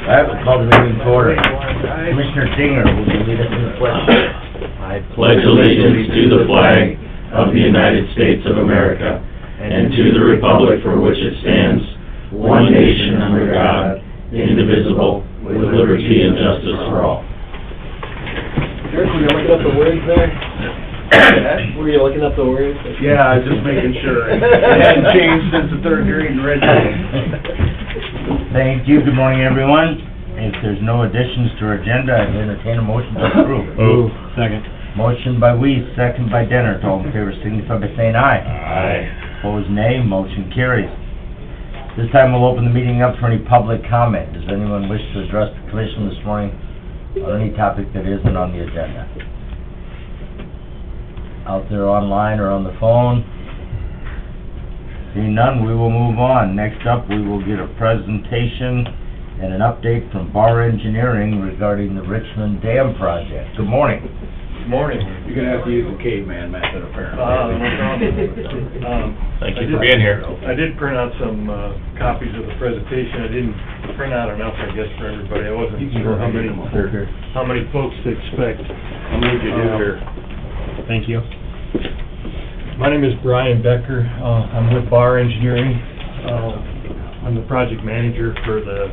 I will call the meeting to order. Commissioner Dinger will lead us in the pledge. I pledge allegiance to the flag of the United States of America and to the republic for which it stands, one nation under God, indivisible, with liberty and justice for all. Eric, were you looking up the words there? Were you looking up the words? Yeah, I was just making sure. It hadn't changed since the third hearing read. Thank you. Good morning, everyone. If there's no additions to our agenda, I'd entertain a motion to approve. Move. Second. Motion by Weiss, second by Denner. All in favor signify by saying aye. Aye. Opposed, nay. Motion carries. This time we'll open the meeting up for any public comment. Does anyone wish to address the commission this morning on any topic that isn't on the agenda? Out there online or on the phone? Seeing none, we will move on. Next up, we will get a presentation and an update from Bar Engineering regarding the Richmond Dam project. Good morning. Good morning. You're gonna have to use the caveman method, apparently. No problem. Thank you for being here. I did print out some copies of the presentation. I didn't print out enough, I guess, for everybody. I wasn't sure how many folks to expect. How many did you do here? Thank you. My name is Brian Becker. I'm with Bar Engineering. I'm the project manager for the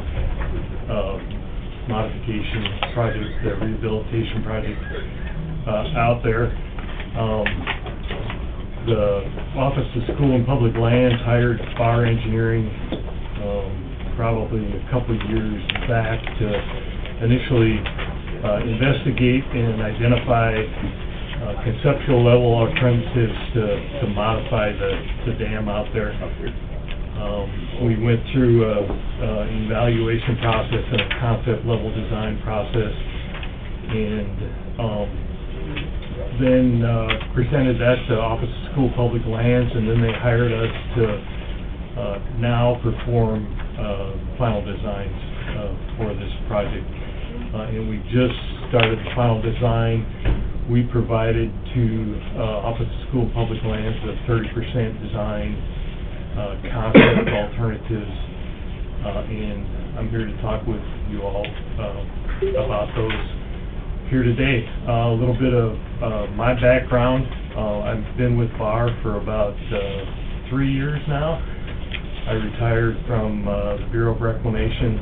modification project, the rehabilitation project out there. The Office of School and Public Lands hired Bar Engineering probably a couple of years back to initially investigate and identify conceptual level alternatives to modify the dam out there. We went through an evaluation process and a concept level design process, and then presented that to Office of School Public Lands, and then they hired us to now perform final designs for this project. And we just started the final design. We provided to Office of School Public Lands a 30% design concept alternatives, and I'm here to talk with you all about those here today. A little bit of my background. I've been with Bar for about 3 years now. I retired from the Bureau of Reclamation.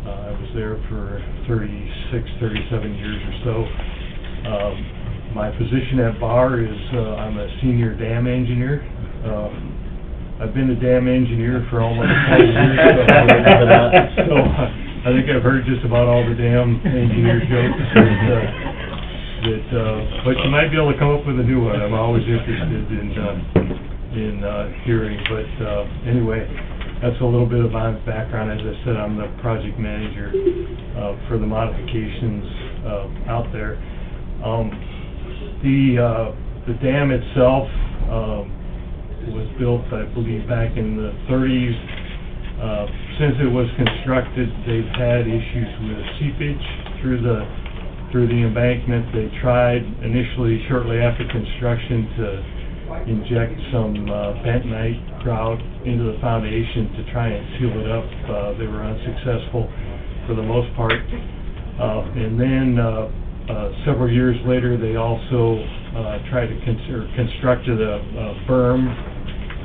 I was there for 37 years or so. My position at Bar is I'm a senior dam engineer. I've been a dam engineer for almost 20 years, so I think I've heard just about all the dam engineer jokes. But you might be able to come up with a new one. I'm always interested in hearing. But anyway, that's a little bit of my background. As I said, I'm the project manager for the modifications out there. The dam itself was built, I believe, back in the 30s. Since it was constructed, they've had issues with seepage through the embankment. They tried initially, shortly after construction, to inject some bentonite grout into the foundation to try and seal it up. They were unsuccessful for the most part. And then several years later, they also tried to constructed a berm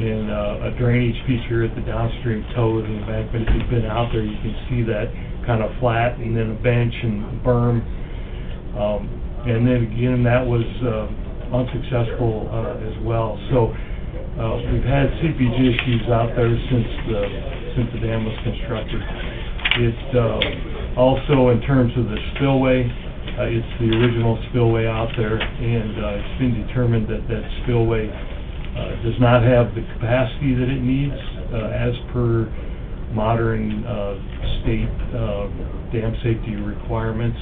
and a drainage feature at the downstream toe of the embankment. If you've been out there, you can see that kind of flat, and then a bench and berm. And then again, that was unsuccessful as well. So we've had seepage issues out there since the dam was constructed. It also, in terms of the spillway, it's the original spillway out there, and it's been determined that that spillway does not have the capacity that it needs as per modern state dam safety requirements.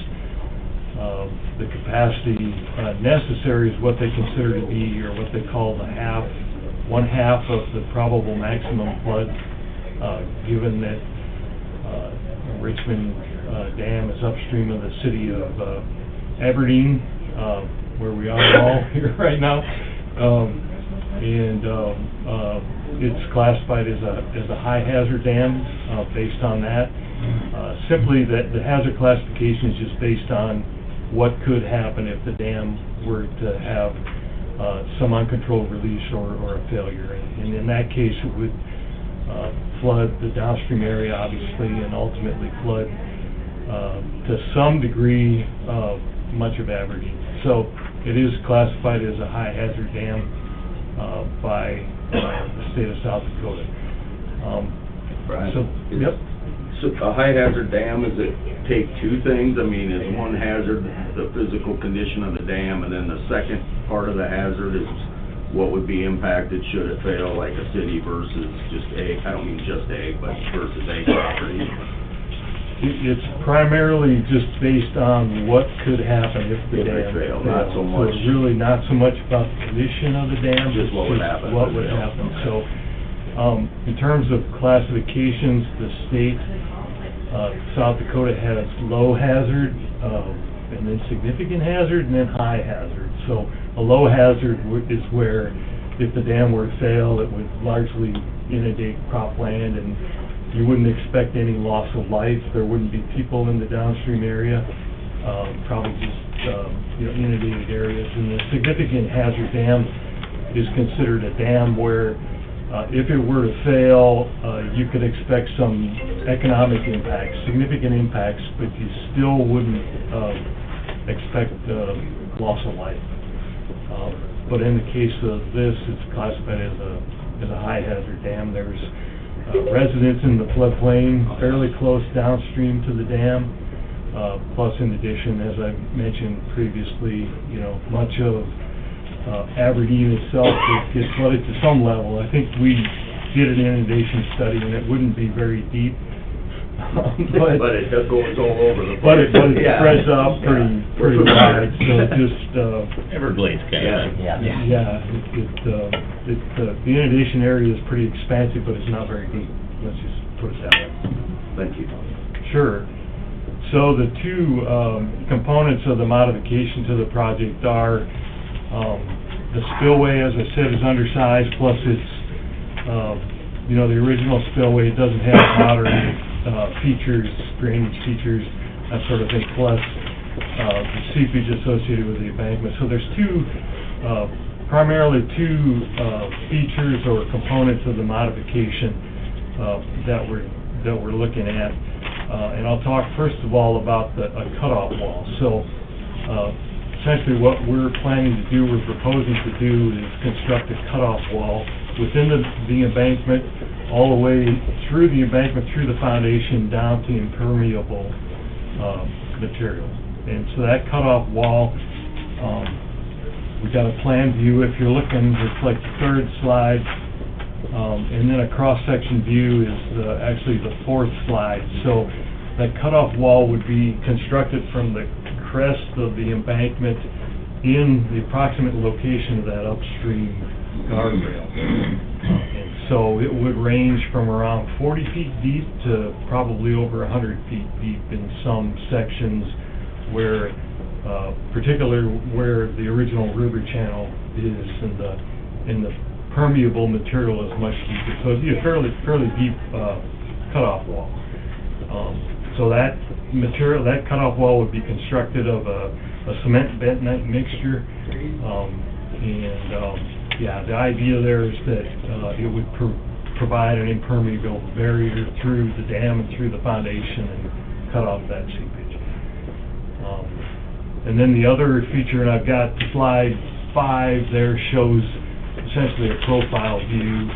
The capacity necessary is what they consider to be, or what they call one half of the probable maximum flood, given that Richmond Dam is upstream of the city of Aberdeen, where we are all here right now. and it's classified as a high hazard dam based on that. Simply, that the hazard classification is just based on what could happen if the dam were to have some uncontrolled release or a failure. And in that case, it would flood the downstream area, obviously, and ultimately flood to some degree much of Aberdeen. So it is classified as a high hazard dam by the state of South Dakota. Brian, So, yep. So a high hazard dam, does it take two things? I mean, is one hazard the physical condition of the dam, and then the second part of the hazard is what would be impacted should it fail, like a city versus just egg, I don't mean just egg, but versus egg property? It's primarily just based on what could happen if the If it dam failed, failed. not so much- it's really not so much about the condition of the dam. Just what would happen. What would happen. So, in terms of classifications, the state, South Dakota has low hazard, and then significant hazard, and then high hazard. So, a low hazard is where if the dam were to fail, it would largely inundate cropland, and you wouldn't expect any loss of life. There wouldn't be people in the downstream area, probably just, inundated areas. And the significant hazard dam is considered a dam where, if it were to fail, you could expect some economic impacts, significant impacts, but you still wouldn't, expect, loss of life. But in the case of this, it's classified as a high hazard dam. There's residents in the floodplain fairly close downstream to the dam. Plus, in addition, as I mentioned previously, much of Aberdeen itself gets flooded to some level. I think we did an inundation study, and it wouldn't be very deep. But it just goes all over the place. But it Yeah. spreads out pretty wide, so just, Everglades kind of thing. yeah, the inundation area is pretty expansive, but it's not very deep. Let's just put it that way. Thank you. Sure. So the two components of the modification to the project are, the spillway, as I said, is undersized, plus it's, the original spillway, it doesn't have modern features, drainage features, that sort of thing, plus the seepage associated with the embankment. So there's primarily two features or components of the modification that we're looking at. And I'll talk first of all about a cutoff wall. So essentially what we're planning to do, we're proposing to do, is construct a cutoff wall within the embankment, all the way through the embankment, through the foundation, down to impermeable material. And so that cutoff wall, we've got a plan view. If you're looking, it's like the third slide, and then a cross-section view is actually the fourth slide. So that cutoff wall would be constructed from the crest of the embankment in the approximate location of that upstream guardrail. And so it would range from around 40 feet deep to probably over 100 feet deep in some sections where, particularly where the original river channel is, and the permeable material is much deeper. So it'd be a fairly deep cutoff wall. So that material, that cutoff wall would be constructed of a cement bentonite mixture, the idea there is that it would provide an impermeable barrier through the dam and through the foundation and cut off that seepage. And then the other feature, and I've got slide 5 there, shows essentially a profile view.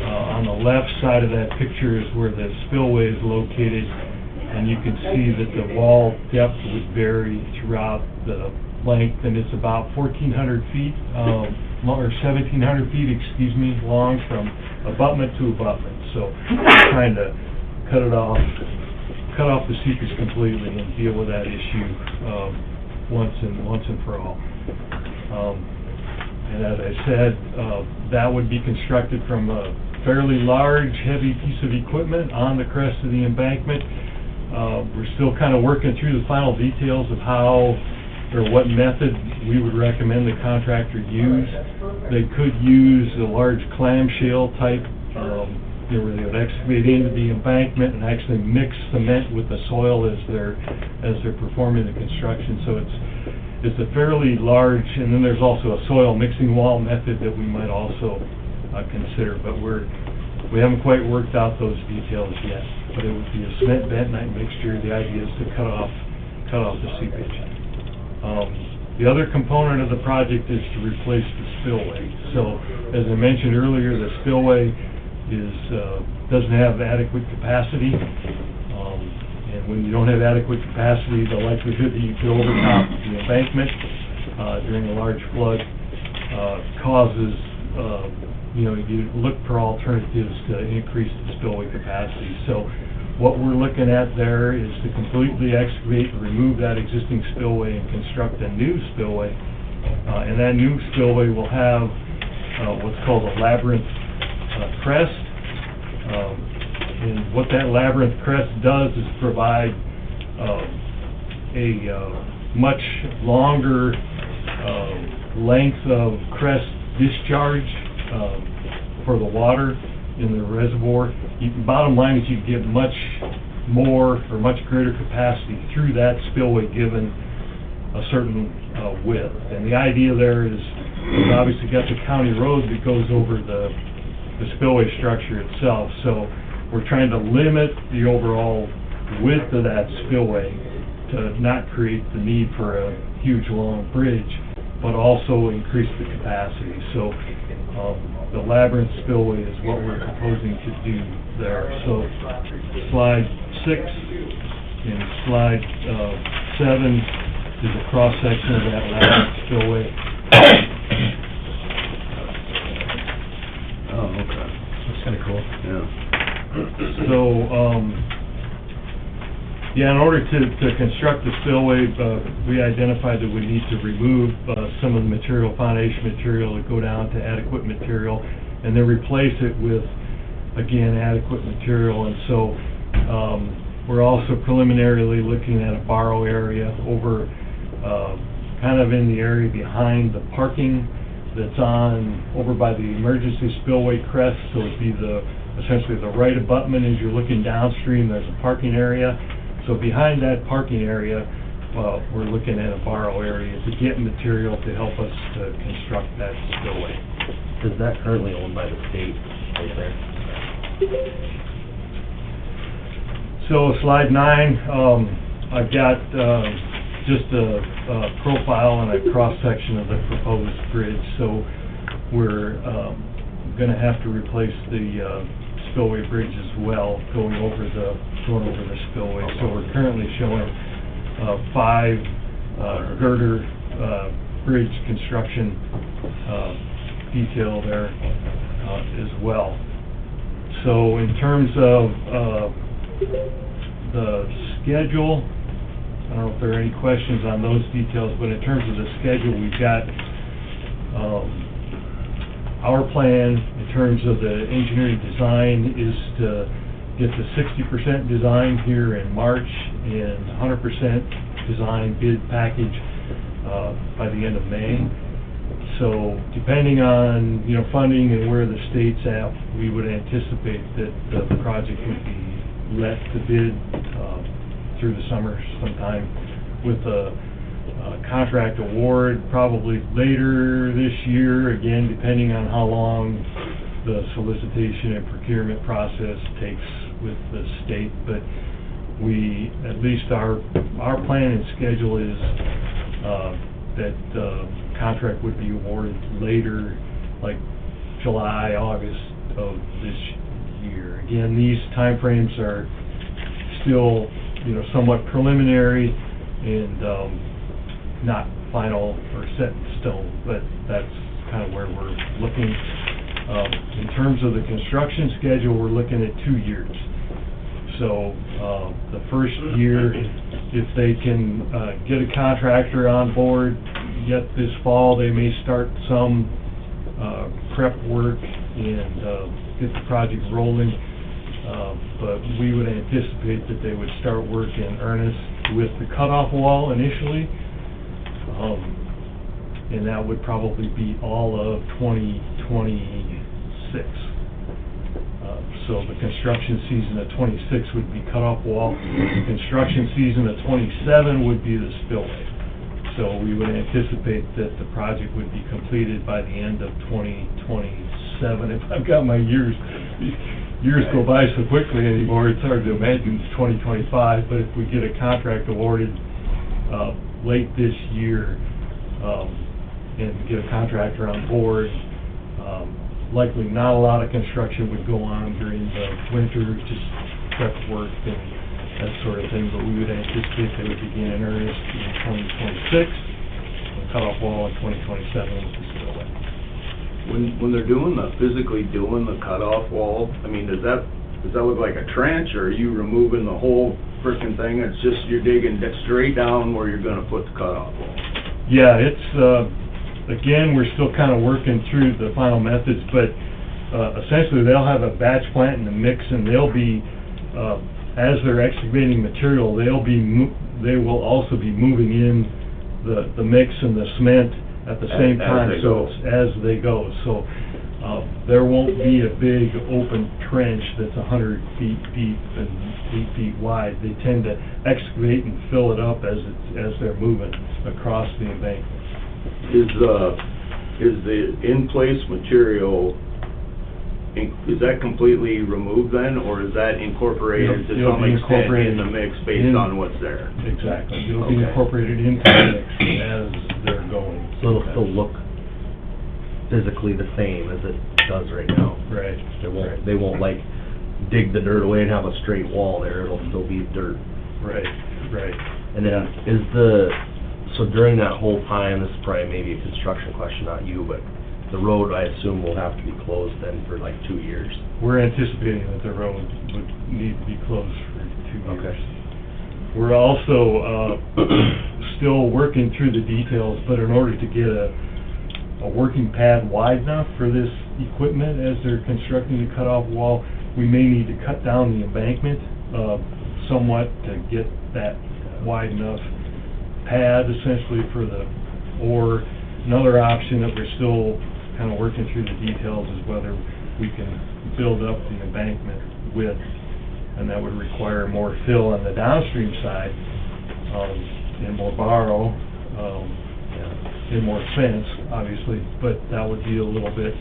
On the left side of that picture is where the spillway is located, and you can see that the wall depth would vary throughout the length, and it's about 1,400 feet, or 1,700 feet, long from abutment to abutment. So we're trying to cut off the seepage completely and deal with that issue once and for all. And as I said, that would be constructed from a fairly large, heavy piece of equipment on the crest of the embankment. We're still kind of working through the final details of how or what method we would recommend the contractor use. They could use a large clamshell type, where they would excavate into the embankment and actually mix cement with the soil as they're performing the construction. So it's a fairly large, and then there's also a soil mixing wall method that we might also consider, but we haven't quite worked out those details yet. But it would be a cement bentonite mixture. The idea is to cut off the seepage. The other component of the project is to replace the spillway. So, as I mentioned earlier, the spillway doesn't have adequate capacity. And when you don't have adequate capacity, the likelihood that you could overtop the embankment during a large flood causes, you look for alternatives to increase the spillway capacity. So what we're looking at there is to completely excavate and remove that existing spillway and construct a new spillway. And that new spillway will have what's called a labyrinth crest. And what that labyrinth crest does is provide a much longer length of crest discharge for the water in the reservoir. Bottom line is you get much more or much greater capacity through that spillway given a certain width. And the idea there is, we've obviously got the county road that goes over the spillway structure itself, so we're trying to limit the overall width of that spillway to not create the need for a huge long bridge, but also increase the capacity. So the labyrinth spillway is what we're proposing to do there. So slide 6 and slide 7 is a cross-section of that labyrinth spillway. Oh, okay. That's kind of cool. Yeah. So, in order to construct the spillway, we identified that we need to remove some of the material, foundation material, to go down to adequate material, and then replace it with, again, adequate material. And so, we're also preliminarily looking at a borrow area over, kind of in the area behind the parking that's over by the emergency spillway crest. So it'd be essentially the right abutment as you're looking downstream. There's a parking area. So behind that parking area, we're looking at a borrow area to get material to help us to construct that spillway. Is that currently owned by the state right there? So slide 9, I've got just a profile and a cross-section of the proposed bridge. So we're going to have to replace the spillway bridge as well, going over the spillway. So we're currently showing 5 girder bridge construction detail there as well. So in terms of the schedule, I don't know if there are any questions on those details, but in terms of the schedule, we've got our plan in terms of the engineering design is to get the 60% design here in March and 100% design bid package by the end of May. So depending on funding and where the state's at, we would anticipate that the project would be let to bid through the summer sometime, with a contract award probably later this year, again depending on how long the solicitation and procurement process takes with the state. But at least our plan and schedule is that the contract would be awarded later, like July, August of this year. Again, these timeframes are still somewhat preliminary and not final or set in stone, but that's kind of where we're looking. In terms of the construction schedule, we're looking at 2 years. So the first year, if they can get a contractor on board yet this fall, they may start some prep work and get the project rolling. But we would anticipate that they would start work in earnest with the cutoff wall initially. and that would probably be all of 2026. So the construction season of '26 would be cut-off wall, the construction season of '27 would be the spillway. So we would anticipate that the project would be completed by the end of 2027. If I've got my years go by so quickly anymore, it's hard to imagine it's 2025, but if we get a contract awarded late this year, and get a contractor on board, likely not a lot of construction would go on during the winter, just prep work and that sort of thing, but we would anticipate they would begin in earnest in 2026, and cut off wall in 2027 with the spillway. When they're physically doing the cutoff wall, I mean, does that look like a trench, or are you removing the whole frickin' thing? It's just you're digging straight down where you're gonna put the cutoff wall? Yeah, it's, again, we're still kind of working through the final methods, but essentially they'll have a batch plant in the mix, and they'll be, as they're excavating material, they will also be moving in the mix and the cement at the same time. As they go. So it's as they go. So there won't be a big open trench that's 100 feet deep and 8 feet wide. They tend to excavate and fill it up as they're moving across the embankment. Is the in-place material, is that completely removed then, or is that incorporated to It'll some be extent incorporated in the mix based in- on what's there? Exactly. It'll be Okay. incorporated into the mix as they're going. So it'll still look physically the same as it does right now. Right. They won't like dig the dirt away and have a straight wall there, it'll still be dirt. Right, right. And then so during that whole time, this is probably maybe a construction question, not you, but the road, I assume, will have to be closed then for like 2 years. We're anticipating that the road would need to be closed for 2 years. Okay. We're also still working through the details, but in order to get a working pad wide enough for this equipment as they're constructing the cutoff wall, we may need to cut down the embankment somewhat to get that wide enough pad essentially or another option that we're still kind of working through the details is whether we can build up the embankment width, and that would require more fill on the downstream side, and more borrow, and more fence, obviously, but that would be a little bit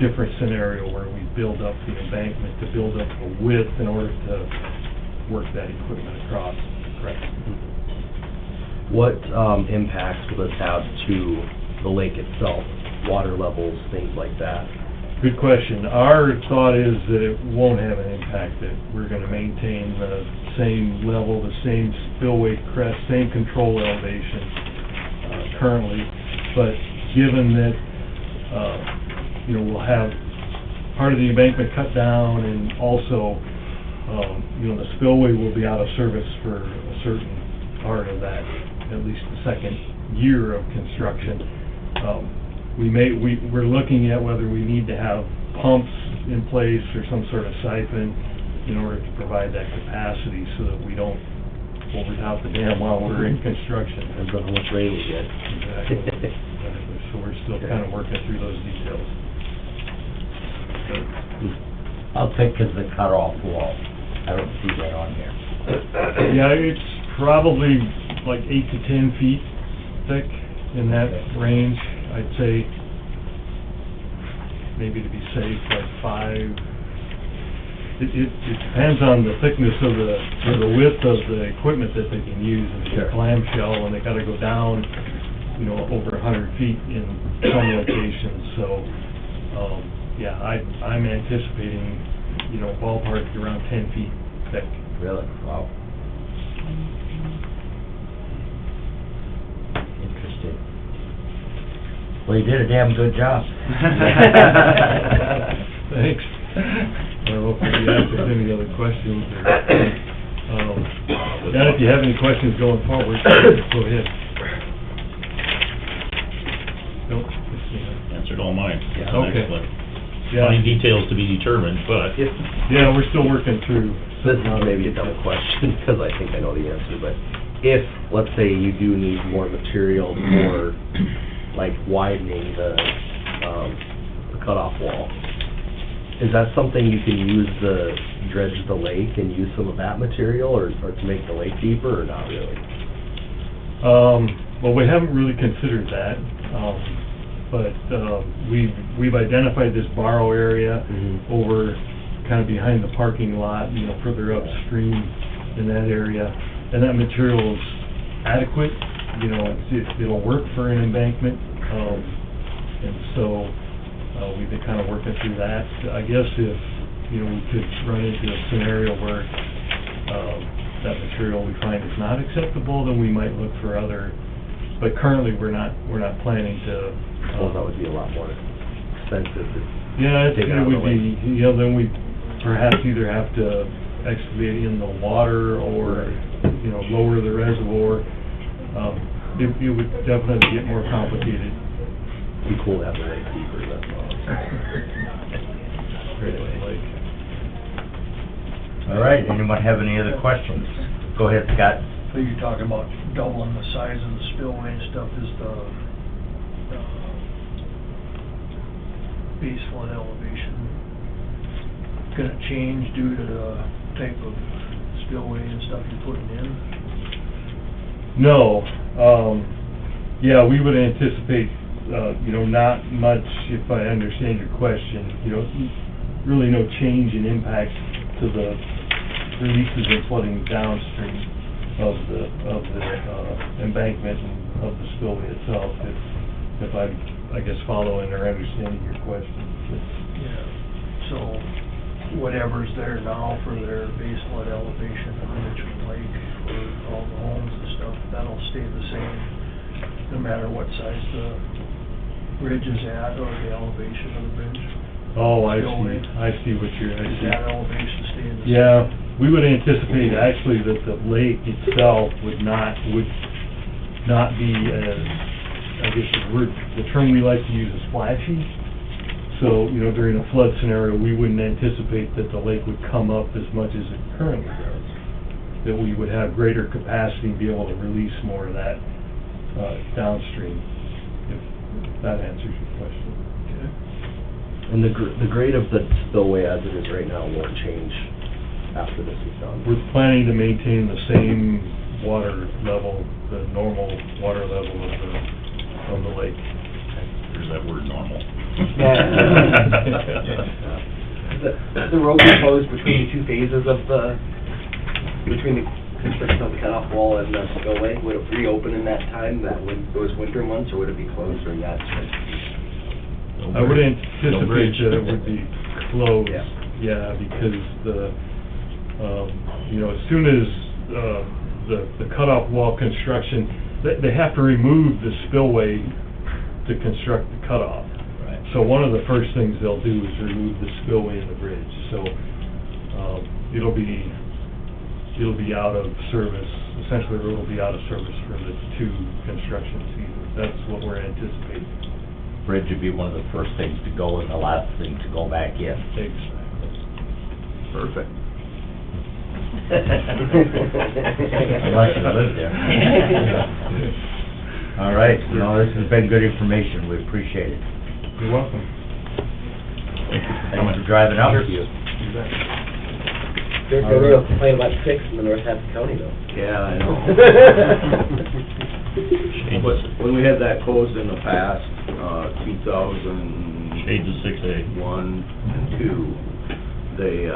different scenario where we build up the embankment to build up the width in order to work that equipment across. Correct. What impacts will this have to the lake itself? Water levels, things like that? Good question. Our thought is that it won't have an impact, that we're gonna maintain the same level, the same spillway crest, same control elevation currently. But given that, we'll have part of the embankment cut down, and also, the spillway will be out of service for a certain part of that, at least the second year of construction. We're looking at whether we need to have pumps in place or some sort of siphon in order to provide that capacity so that we don't overtop the dam while we're in construction. Depends on how much rain we get. Exactly. So we're still kind of working through those details. How thick is the cutoff wall? I don't see that on here. Yeah, it's probably like 8 to 10 feet thick, in that range. I'd say, maybe to be safe, like 5. It depends on the thickness of or the width of the equipment that they can use. If it's a clamshell, and they gotta go down, over 100 feet in some locations. So, I'm anticipating, ballpark around 10 feet thick. Really? Wow. Interesting. Well, you did a damn good job. Thanks. I don't know if there's any other questions, or, if you have any questions going forward, go ahead. Nope. Answered all mine. Yeah. Okay. Excellent. Yeah, Fine details to be determined, but yeah, we're still working through. This is maybe a dumb question, because I think I know the answer, but if, let's say, you do need more material for, like, widening the cutoff wall, is that something you can use the dredge the lake and use some of that material, or to make the lake deeper, or not really? Well, we haven't really considered that, but we've identified this borrow area over kind of behind the parking lot, you know, further upstream in that area, and that material is adequate, you know, it'll work for an embankment, and so we've been kind of working through that. I guess if, you know, we could run into a scenario where that material we find is not acceptable, then we might look for other, but currently we're not planning to. Well, that would be a lot more expensive to Yeah, take it out of the would be, you know, then we perhaps either have to excavate in the water or, you know, lower the reservoir. It would definitely get more complicated. Be cool to have the lake deeper, that's all. Like, All right, anyone have any other questions? Go ahead, Scott. So you're talking about doubling the size of the spillway and stuff, is the base flood elevation gonna change due to the type of spillway and stuff you're putting in? no, yeah, we would anticipate, you know, not much, if I understand your question, you know, really no change in impact to the releases and flooding downstream of the embankment and of the spillway itself, if I'm, I guess, following or understanding your question. Yeah, so whatever's there now for their base flood elevation on Richmond Lake for all the homes and stuff, that'll stay the same no matter what size the bridge is at or the elevation of the bridge. Oh, I Spillway. see what you're, I Is see. that elevation staying the same? Yeah, we would anticipate actually that the lake itself would not be as, I guess the term we like to use is splashy. So, you know, during a flood scenario, we wouldn't anticipate that the lake would come up as much as it currently does. That we would have greater capacity to be able to release more of that downstream, if that answers your question. And the grade of the spillway as it is right now won't change after this is done? We're planning to maintain the same water level, the normal water level of the lake. There's that word normal. The road proposed between the two phases of between the construction of the cutoff wall and the spillway, would it reopen in that time, those winter months, or would it be closed during that stretch? I would anticipate that it would be closed, Yeah. yeah, because you know, as soon as, the cutoff wall construction, they have to remove the spillway to construct the cutoff. Right. So one of the first things they'll do is remove the spillway in the bridge, so, it'll be out of service, essentially it'll be out of service for the two construction seasons, that's what we're anticipating. Bridge would be one of the first things to go and the last thing to go back in. Exactly. Perfect. Unless you live there. All right, no, this has been good information, we appreciate it. You're welcome. Thanks for driving up. Thank you. There's no real complaint about six in the North Half County, though. Yeah, I know. But when we had that closed in the past, 2001, Shades of 6A. 2, they,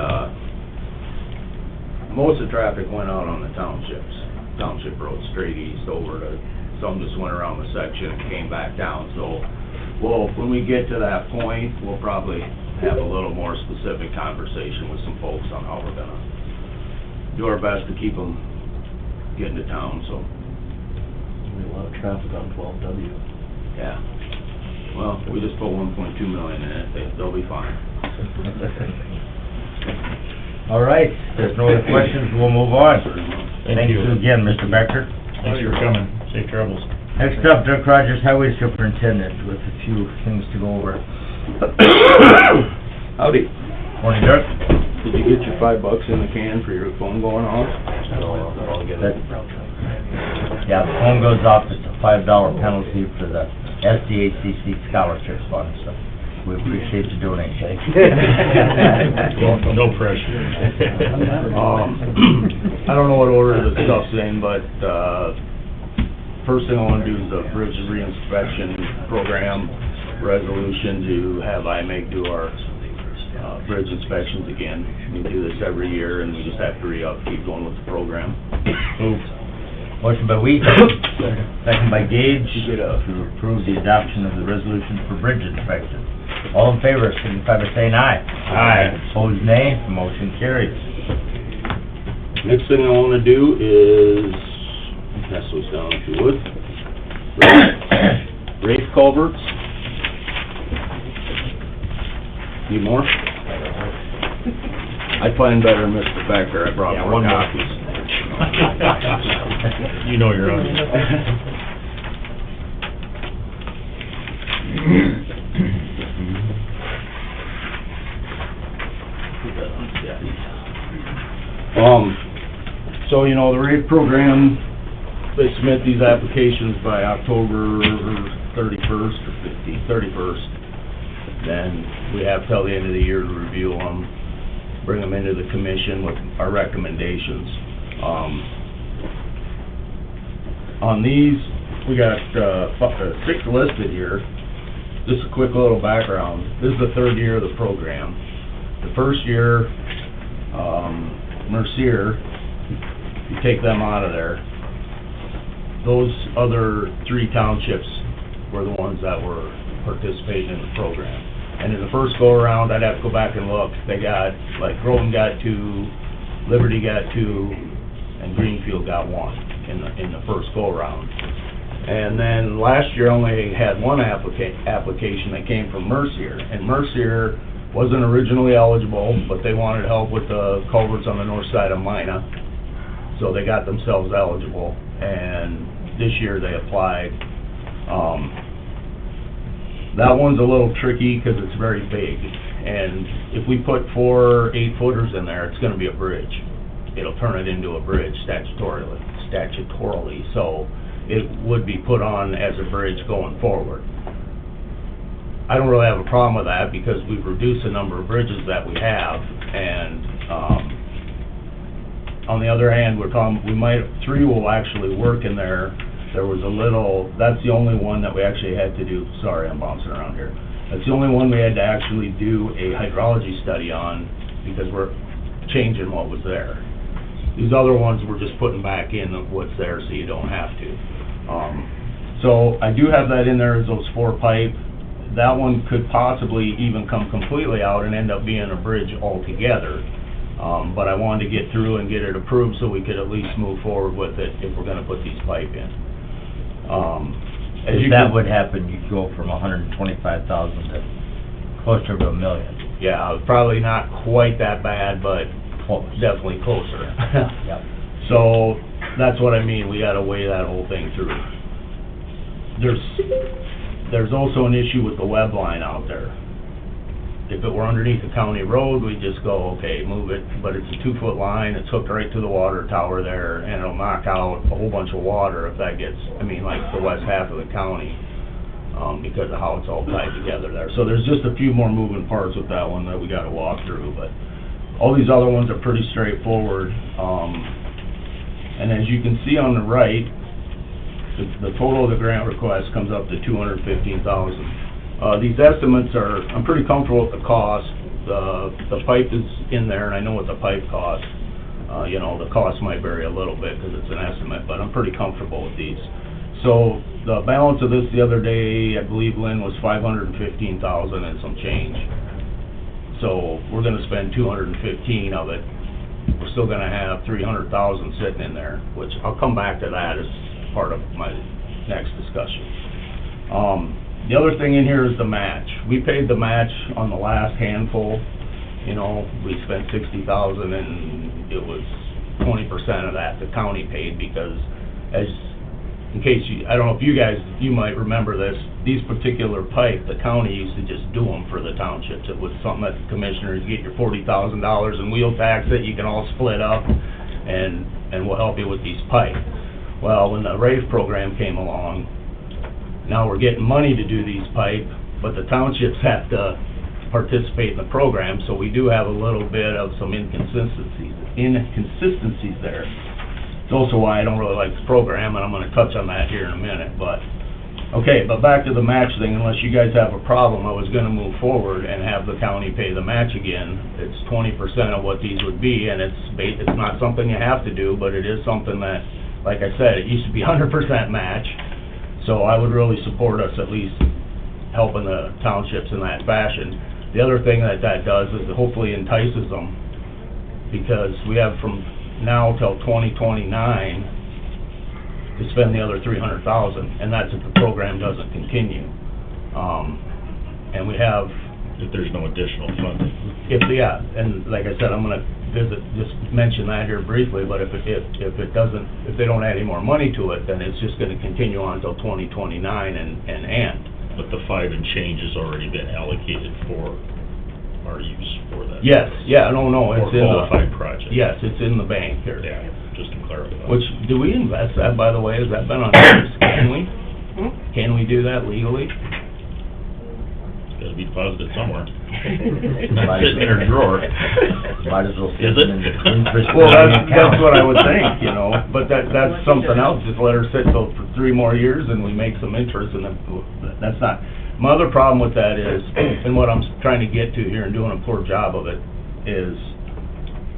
most of the traffic went out on the township road, straight east over to, some just went around the section and came back down, so, well, when we get to that point, we'll probably have a little more specific conversation with some folks on how we're gonna do our best to keep them getting to town, so, A lot of traffic on 12W. yeah. Well, we just put 1.2 million in it, they'll be fine. All right, if there's no other questions, we'll move on. Thank you. again, Mr. Becker. Thanks for coming. Safe travels. Next up, Dirk Rogers, Highway Superintendent, with a few things to go over. Howdy. Morning, Dirk. Did you get your $5 in the can for your phone going off? I'll get it. Yeah, the phone goes off, it's a $5 penalty for the SDACC scholarship fund, so we appreciate the donation. No pressure. I don't know what order the stuff's in, but, first thing I wanna do is the bridge reinspection program resolution to have IMAG do our, bridge inspections again. We do this every year, and we just have to keep going with the program. Motion by Weeks, second by Gage, to approve the adoption of the resolution for bridge inspection. All in favor, signify by saying aye. Aye. Opposed, nay. Motion carries. Next thing I wanna do is, pass those down if you would. Rafe culverts. Need more? I planned better than Mr. Becker, I brought Yeah, more one more. copies. You know you're on. So, you know, the RAVE program, they submit these applications by October 31st or 31st. Then we have till the end of the year to review them, bring them into the commission with our recommendations. On these, we got 6 listed here. Just a quick little background. This is the 3rd year of the program. The first year, Mercier, you take them out of there, those other 3 townships were the ones that were participating in the program. And in the first go-around, I'd have to go back and look, they got, like, Groton got 2, Liberty got 2, and Greenfield got 1 in the first go-around. And then last year only had 1 application that came from Mercier, and Mercier wasn't originally eligible, but they wanted help with the culverts on the north side of Mina, so they got themselves eligible, and this year they applied. That one's a little tricky because it's very big, and if we put 4 8-footers in there, it's gonna be a bridge. It'll turn it into a bridge statutorily, so it would be put on as a bridge going forward. I don't really have a problem with that because we've reduced the number of bridges that we have, and, on the other hand, we're talking, 3 will actually work in there. There was a little, that's the only one that we actually had to do, sorry, I'm bouncing around here. That's the only one we had to actually do a hydrology study on because we're changing what was there. These other ones we're just putting back in of what's there so you don't have to. So I do have that in there as those 4 pipe. That one could possibly even come completely out and end up being a bridge altogether. But I wanted to get through and get it approved so we could at least move forward with it if we're gonna put these pipe in. If that would happen, you'd go from 125,000 to closer to $1 million. Yeah, probably not quite that bad, but Close. definitely closer. Yep. So, that's what I mean, we gotta weigh that whole thing through. There's also an issue with the web line out there. If it were underneath a county road, we'd just go, okay, move it, but it's a 2-foot line, it's hooked right to the water tower there, and it'll knock out a whole bunch of water if that gets, like the west half of the county, because of how it's all tied together there. So there's just a few more moving parts with that one that we gotta walk through, but all these other ones are pretty straightforward. And as you can see on the right, the total of the grant request comes up to $215,000. These estimates are, I'm pretty comfortable with the cost. The pipe is in there, and I know what the pipe costs. You know, the cost might vary a little bit because it's an estimate, but I'm pretty comfortable with these. So the balance of this the other day, I believe, Lynn, was $515,000 and some change. So we're gonna spend $215 of it. We're still gonna have $300,000 sitting in there, which I'll come back to that as part of my next discussion. The other thing in here is the match. We paid the match on the last handful. You know, we spent $60,000 and it was 20% of that the county paid because in case I don't know if you might remember this, these particular pipe, the county used to just do them for the townships. It was something that the commissioners, you get your $40,000 and wheel tax it, you can all split up and we'll help you with these pipe. Well, when the RAFE program came along, now we're getting money to do these pipe, but the townships have to participate in the program, so we do have a little bit of some inconsistencies there. It's also why I don't really like this program, and I'm gonna touch on that here in a minute, but, okay, but back to the match thing, unless you guys have a problem, I was gonna move forward and have the county pay the match again. It's 20% of what these would be, and it's not something you have to do, but it is something that, like I said, it used to be 100% match, so I would really support us at least helping the townships in that fashion. The other thing that does is it hopefully entices them, because we have from now till 2029 to spend the other $300,000, and that's if the program doesn't continue. And we have... If there's no additional funding. Yeah, and like I said, I'm gonna just mention that here briefly, but if they don't add any more money to it, then it's just gonna continue on until 2029 and end. But the 5 and change has already been allocated for our use for that. Yes, yeah, no, it's For in qualified projects. Yes, it's in the bank here. Yeah, just to clarify. Which, do we invest that, by the way? Has that been on notice? Can we? Can we do that legally? It's gotta be deposited somewhere. Might Sitting in her drawer. Might as well sit Is it? in an interest Well, account. that's what I would think, you know, but that's something else, just let her sit till for 3 more years and we make some interest, and then, that's not, my other problem with that is, and what I'm trying to get to here and doing a poor job of it, is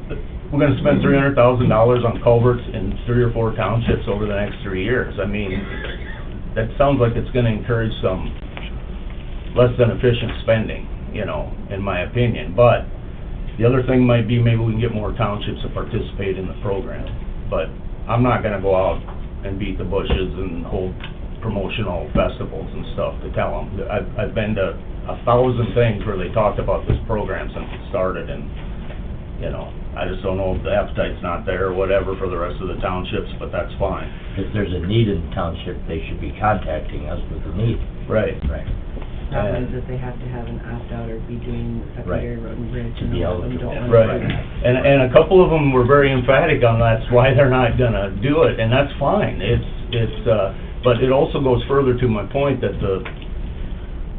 that we're gonna spend $300,000 on culverts in 3 or 4 townships over the next 3 years. I mean, that sounds like it's gonna encourage some less than efficient spending, you know, in my opinion, but the other thing might be maybe we can get more townships to participate in the program. But I'm not gonna go out and beat the bushes and hold promotional festivals and stuff to tell them. I've been to 1,000 things where they talked about this program since it started, and, you know, I just don't know if the appetite's not there or whatever for the rest of the townships, but that's fine. If there's a need in the township, they should be contacting us with the need. Right. Right. Problem is that they have to have an opt-out or be doing secondary road and bridge, To and be a lot of them eligible. don't want to Right, do that. and a couple of them were very emphatic on that's why they're not gonna do it, and that's fine. But it also goes further to my point that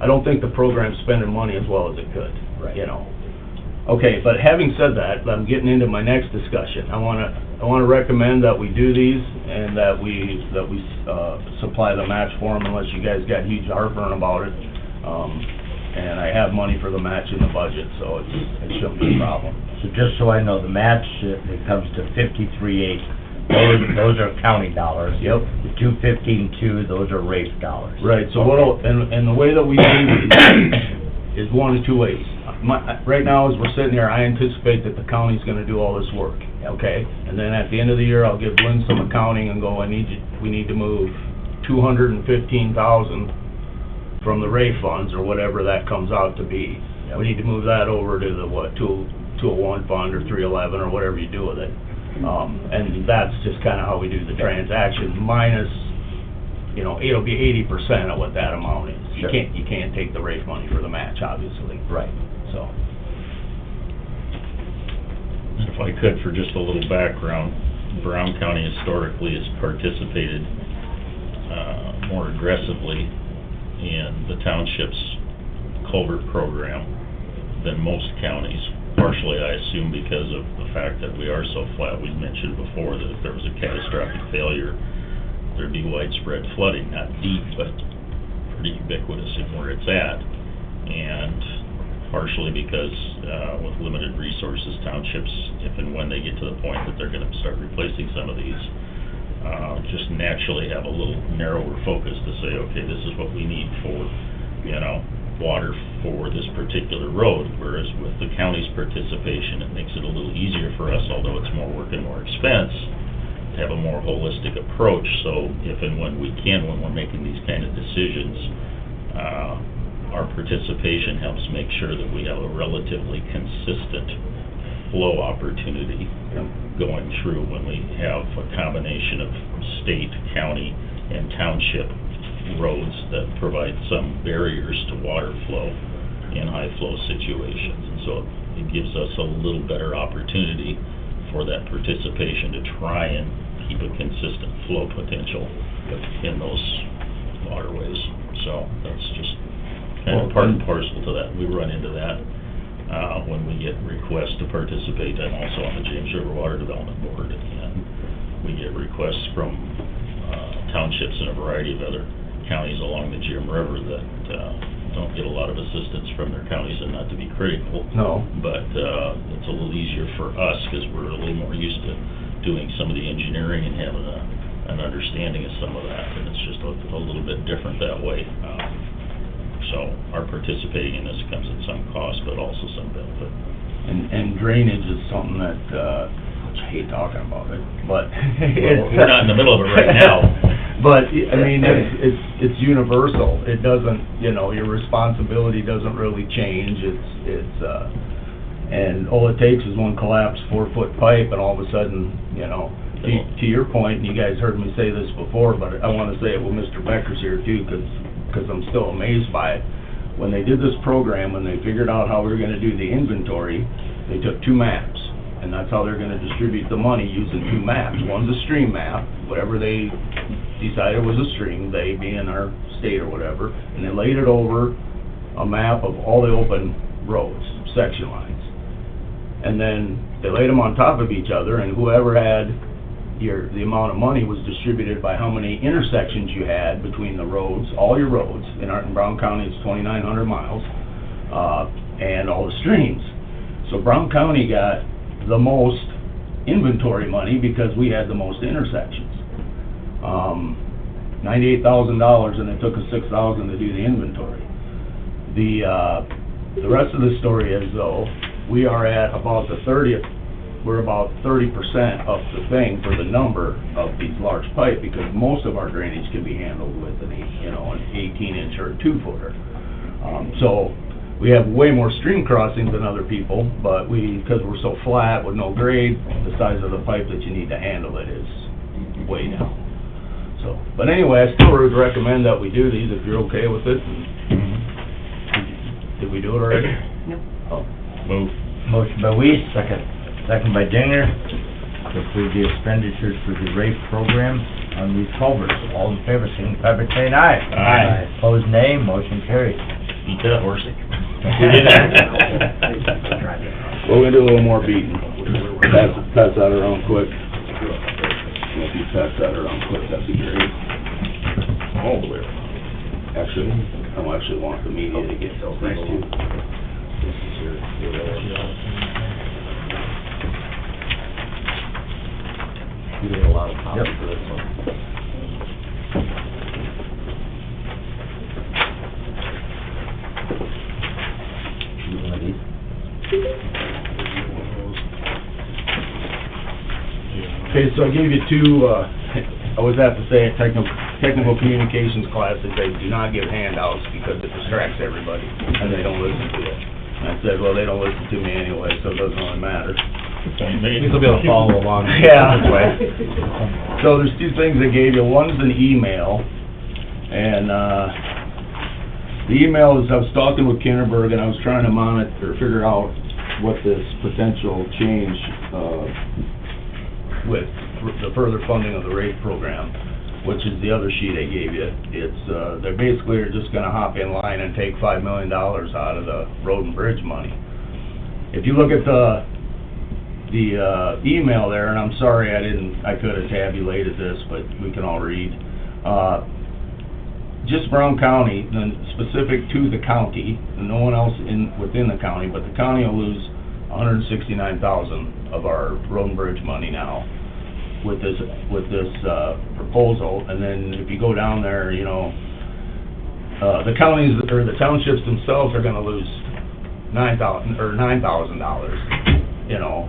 I don't think the program's spending money as well as it could. Right. You know. Okay, but having said that, I'm getting into my next discussion. I wanna recommend that we do these and that we supply the match for them unless you guys got huge heartburn about it. And I have money for the match in the budget, so it shouldn't be a problem. So just so I know, the match, it comes to 53.8. Those are county dollars. Yep. The 215.2, those are RAFE dollars. Right, so and the way that we do these is one of 2 ways. Right now, as we're sitting here, I anticipate that the county's gonna do all this work, okay? And then at the end of the year, I'll give Lynn some accounting and go, we need to move $215,000 from the RAFE funds, or whatever that comes out to be. Yep. We need to move that over to the, 201 fund, or 311, or whatever you do with it. And that's just kinda how we do the transaction, minus, you know, it'll be 80% of what that amount is. Sure. You can't take the RAFE money for the match, obviously, Right. so. If I could, for just a little background, Brown County historically has participated more aggressively in the township's culvert program than most counties. Partially, I assume, because of the fact that we are so flat. We mentioned before that if there was a catastrophic failure, there'd be widespread flooding, not deep, but pretty ubiquitous in where it's at. And partially because with limited resources, townships, if and when they get to the point that they're gonna start replacing some of these, just naturally have a little narrower focus to say, okay, this is what we need for, you know, water for this particular road, whereas with the county's participation, it makes it a little easier for us, although it's more work and more expense, to have a more holistic approach. So if and when we can, when we're making these kind of decisions, our participation helps make sure that we have a relatively consistent flow opportunity going through when we have a combination of state, county, and township roads that provide some barriers to water flow in high flow situations. And so it gives us a little better opportunity for that participation to try and keep a consistent flow potential in those waterways. So that's just kind of part and parcel to that. We run into that when we get requests to participate, and also on the James River Water Development Board. And we get requests from townships in a variety of other counties along the Jim River that don't get a lot of assistance from their counties, and not to be critical. No. But it's a little easier for us because we're a little more used to doing some of the engineering and having an understanding of some of that, and it's just a little bit different that way. So our participating in this comes at some cost, but also some benefit. And drainage is something that, which I hate talking about it, but. Well, we're not in the middle of it right now. But, I mean, it's universal. It doesn't, you know, your responsibility doesn't really change. And all it takes is one collapsed 4-foot pipe, and all of a sudden, you know, to your point, and you guys heard me say this before, but I want to say it when Mr. Becker's here too, because I'm still amazed by it. When they did this program, when they figured out how we were gonna do the inventory, they took 2 maps, and that's how they're gonna distribute the money, using 2 maps. One's a stream map, whatever they decided was a stream, they being our state or whatever, and they laid it over a map of all the open roads, section lines. And then they laid them on top of each other, and whoever had the amount of money was distributed by how many intersections you had between the roads, all your roads. In Brown County, it's 2,900 miles, and all the streams. So Brown County got the most inventory money because we had the most intersections. $98,000, and it took us $6,000 to do the inventory. The rest of the story is, though, we are at about the 30th. We're about 30% of the thing for the number of these large pipe, because most of our drainage can be handled with an 18-inch or a 2-footer. So we have way more stream crossings than other people, but because we're so flat with no grade, the size of the pipe that you need to handle it is way down. So, but anyway, I still would recommend that we do these if you're okay with it. Did we do it already? Nope. Oh. Move. Motion by Weiss, second by Dinger, to approve the expenditures for the RAFE program on these culverts. All in favor, signify by saying aye. Aye. Opposed, nay. Motion carries. Eat that, horsey. We're gonna do a little more beating. Pass that around quick. If you pass that around quick, that'd be great. All the way. Actually, I actually want the media to get these two. This is your. You need a lot of copies for this one. One of these. Okay, so I gave you 2, I always have to say, technical communications classes, they do not give handouts because it distracts everybody, and they don't listen to it. And I said, well, they don't listen to me anyway, so it doesn't really matter. You'll be able to follow along. Yeah. So there's 2 things I gave you. One's an email, and the email is, I was talking with Kinderberg, and I was trying to monitor, figure out what this potential change with the further funding of the RAFE program, which is the other sheet I gave you. It's they basically are just gonna hop in line and take $5 million out of the road and bridge money. If you look at the email there, and I'm sorry I could have tabulated this, but we can all read. Just Brown County, specific to the county, and no one else within the county, but the county will lose $169,000 of our road and bridge money now with this proposal. And then if you go down there, you know, the counties or the townships themselves are gonna lose $9,000, you know.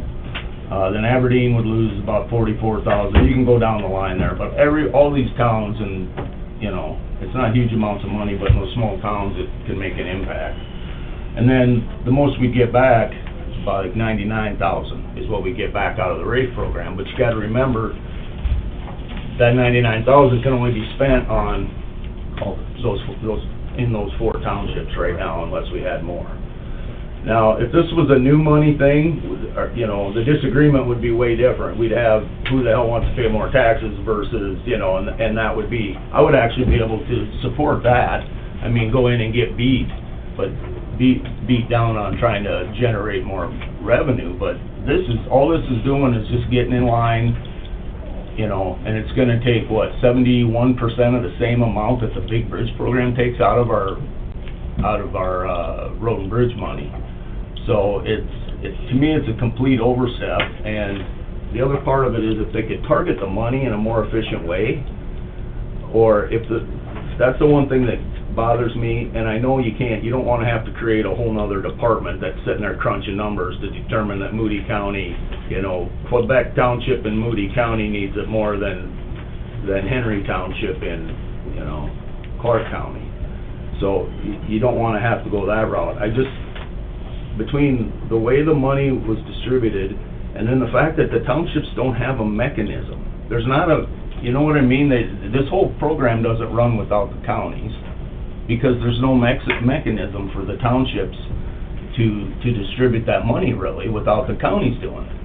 Then Aberdeen would lose about $44,000. You can go down the line there, but all these towns, and you know, it's not huge amounts of money, but in those small towns it can make an impact. And then the most we get back is about like $99,000 is what we get back out of the RAFE program. But you got to remember that $99,000 can only be spent on those in those 4 townships right now, unless we had more. Now, if this was a new money thing, you know, the disagreement would be way different. We'd have, who the hell wants to pay more taxes versus, you know, and that would be, I would actually be able to support that. I mean, go in and get beat, but beat down on trying to generate more revenue, but all this is doing is just getting in line, you know, and it's gonna take, what, 71% of the same amount that the big bridge program takes out of our road and bridge money. So to me, it's a complete overstep, and the other part of it is if they could target the money in a more efficient way, or that's the one thing that bothers me, and I know you don't wanna have to create a whole nother department that's sitting there crunching numbers to determine that Moody County, you know, Quebec Township and Moody County needs it more than Henry Township in, you know, Clark County. So you don't wanna have to go that route. Between the way the money was distributed, and then the fact that the townships don't have a mechanism, there's not you know what I mean? This whole program doesn't run without the counties, because there's no mechanism for the townships to distribute that money, really, without the counties doing it.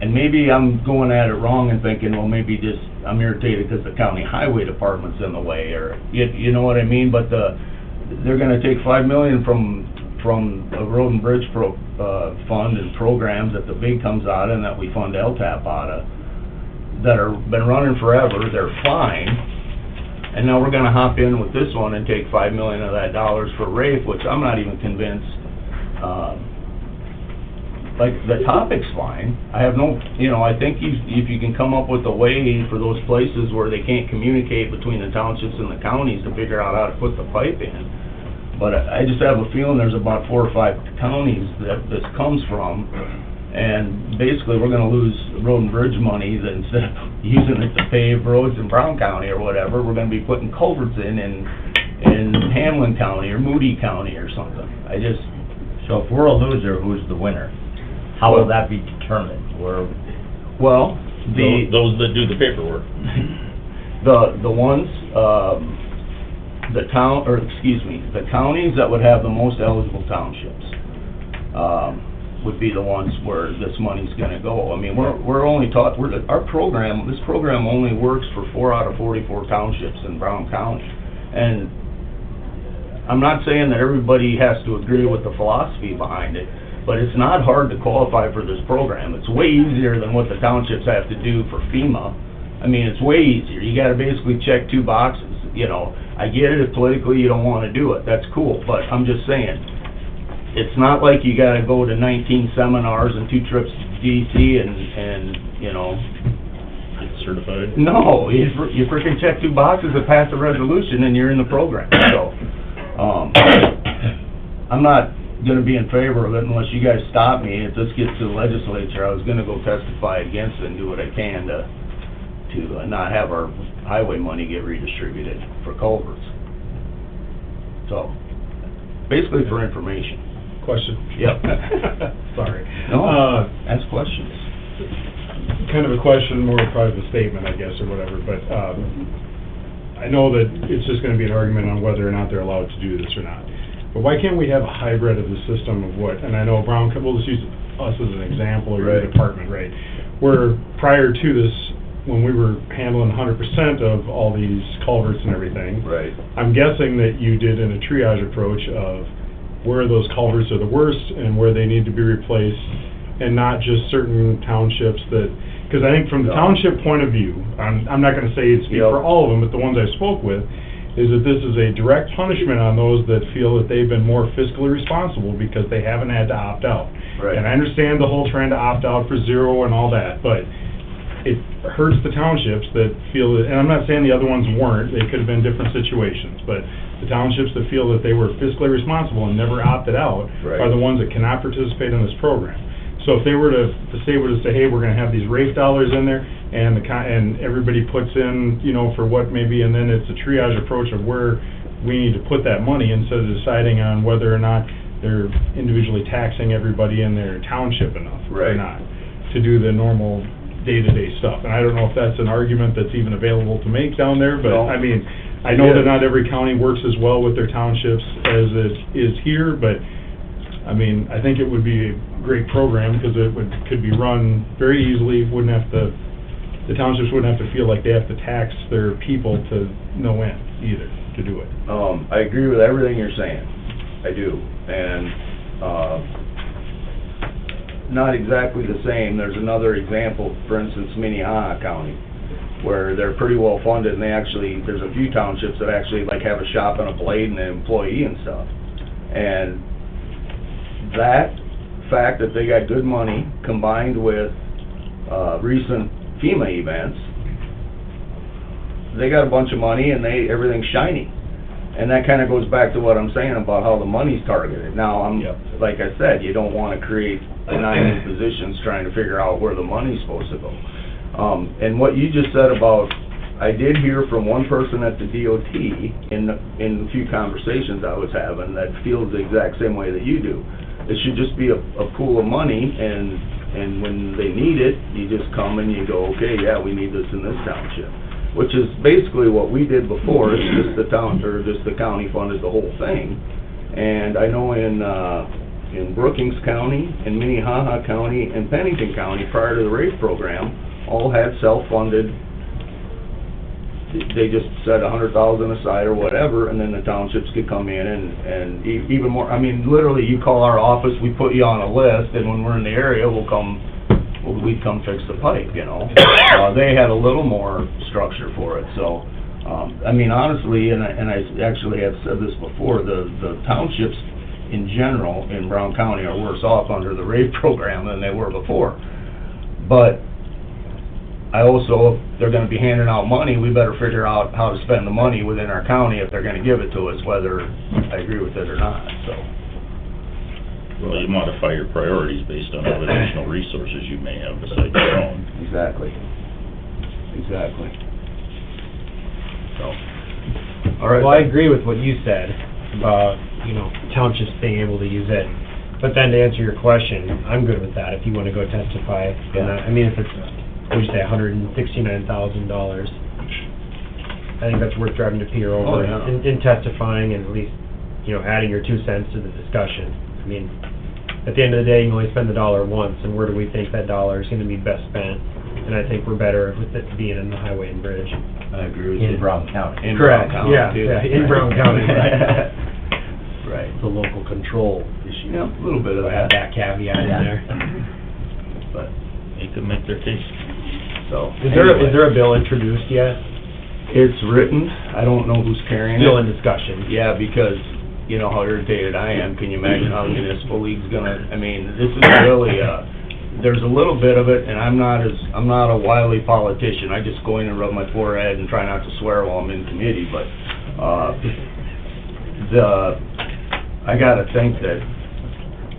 And maybe I'm going at it wrong and thinking, well, maybe just, I'm irritated because the county highway department's in the way, or, you know what I mean? But they're gonna take $5 million from a road and bridge fund and programs that the big comes out of, and that we fund LTAP out of, that are been running forever, they're fine. And now we're gonna hop in with this one and take $5 million of that dollars for RAFE, which I'm not even convinced, like, the topic's fine. I have no, you know, I think if you can come up with a way for those places where they can't communicate between the townships and the counties to figure out how to put the pipe in. But I just have a feeling there's about 4 or 5 counties that this comes from, and basically we're gonna lose road and bridge money that instead of using it to pave roads in Brown County or whatever, we're gonna be putting culverts in Hamlin County or Moody County or something. So if we're a loser, who's the winner? How will that be determined? Well, Those that do the paperwork. the ones, the counties that would have the most eligible townships, would be the ones where this money's gonna go. I mean, we're only taught, this program only works for 4 out of 44 townships in Brown County. And I'm not saying that everybody has to agree with the philosophy behind it, but it's not hard to qualify for this program. It's way easier than what the townships have to do for FEMA. I mean, it's way easier. You gotta basically check 2 boxes, you know. I get it if politically you don't wanna do it, that's cool, but I'm just saying, it's not like you gotta go to 19 seminars and 2 trips to DC and, you know. Get certified. No, you frickin' check 2 boxes to pass a resolution and you're in the program, so, I'm not gonna be in favor of it unless you guys stop me. If this gets to the legislature, I was gonna go testify against it and do what I can to not have our highway money get redistributed for culverts. So, basically for information. Question? Yep. Sorry. No, ask questions. Kind of a question, more probably of a statement, I guess, or whatever, but, I know that it's just gonna be an argument on whether or not they're allowed to do this or not. But why can't we have a hybrid of the system of what, and I know Brown, we'll just use us as an example, or your department, right? Where prior to this, when we were handling 100% of all these culverts and everything. Right. I'm guessing that you did in a triage approach of where those culverts are the worst and where they need to be replaced, and not just certain townships that, because I think from the township point of view, I'm not gonna say it's for all of them, but the ones I spoke with, is that this is a direct punishment on those that feel that they've been more fiscally responsible because they haven't had to opt out. Right. And I understand the whole trying to opt out for zero and all that, but it hurts the townships that feel that, and I'm not saying the other ones weren't, they could have been different situations, but the townships that feel that they were fiscally responsible and never opted out are the ones that cannot participate in this program. So if they were to, the state were to say, hey, we're gonna have these RAFE dollars in there, and and everybody puts in, you know, for what maybe, and then it's a triage approach of where we need to put that money instead of deciding on whether or not they're individually taxing everybody in their township enough or not to do the normal day-to-day stuff. And I don't know if that's an argument that's even available to make down there, but I mean, I know that not every county works as well with their townships as it is here, but I mean, I think it would be a great program, because it could be run very easily, the townships wouldn't have to feel like they have to tax their people to no end either, to do it. I agree with everything you're saying, I do, and, not exactly the same. There's another example, for instance, Minnehaha County, where they're pretty well funded, and there's a few townships that actually like have a shop and a blade and an employee and stuff. And that fact that they got good money combined with, recent FEMA events, they got a bunch of money and everything's shiny. And that kinda goes back to what I'm saying about how the money's targeted. Now, like I said, you don't wanna create 9 new positions trying to figure out where the money's supposed to go. And what you just said about, I did hear from one person at the DOT in the few conversations I was having that feels the exact same way that you do. It should just be a pool of money, and when they need it, you just come and you go, okay, yeah, we need this in this township. Which is basically what we did before, it's just the county funded the whole thing. And I know in Brookings County, in Minnehaha County, and Pennington County, prior to the RAFE program, all had self-funded, they just set $100,000 aside or whatever, and then the townships could come in and even more, I mean, literally, you call our office, we put you on a list, and when we're in the area, we'd come fix the pipe, you know? They had a little more structure for it, so, I mean, honestly, and I actually have said this before, the townships in general in Brown County are worse off under the RAFE program than they were before. But I also, if they're gonna be handing out money, we better figure out how to spend the money within our county if they're gonna give it to us, whether I agree with it or not, so. Well, you modify your priorities based on what additional resources you may have besides your own. Exactly. So, All right. Well, I agree with what you said about, townships being able to use it. But then to answer your question, I'm good with that, if you want to go testify. Yeah. I mean, if it's, what'd you say, $169,000, I think that's worth driving to Peter over and testifying and at least, adding your 2 cents to the discussion. I mean, at the end of the day, you only spend the dollar once, and where do we think that dollar is going to be best spent? And I think we're better with it being in the highway and bridge. I agree with you. In Brown County. In Brown County, Yeah, too. in Brown County. Right. It's a local control issue. Yeah, a little bit of Add that. that caveat in there. But, they could make their case. so. Is there a bill introduced yet? It's written, I don't know who's carrying it. Still in discussion? Yeah, because, you know how irritated I am, can you imagine how the municipal league's gonna, I mean, this is really, there's a little bit of it, and I'm not a wily politician, I just go in and rub my forehead and try not to swear while I'm in committee, but, I gotta think that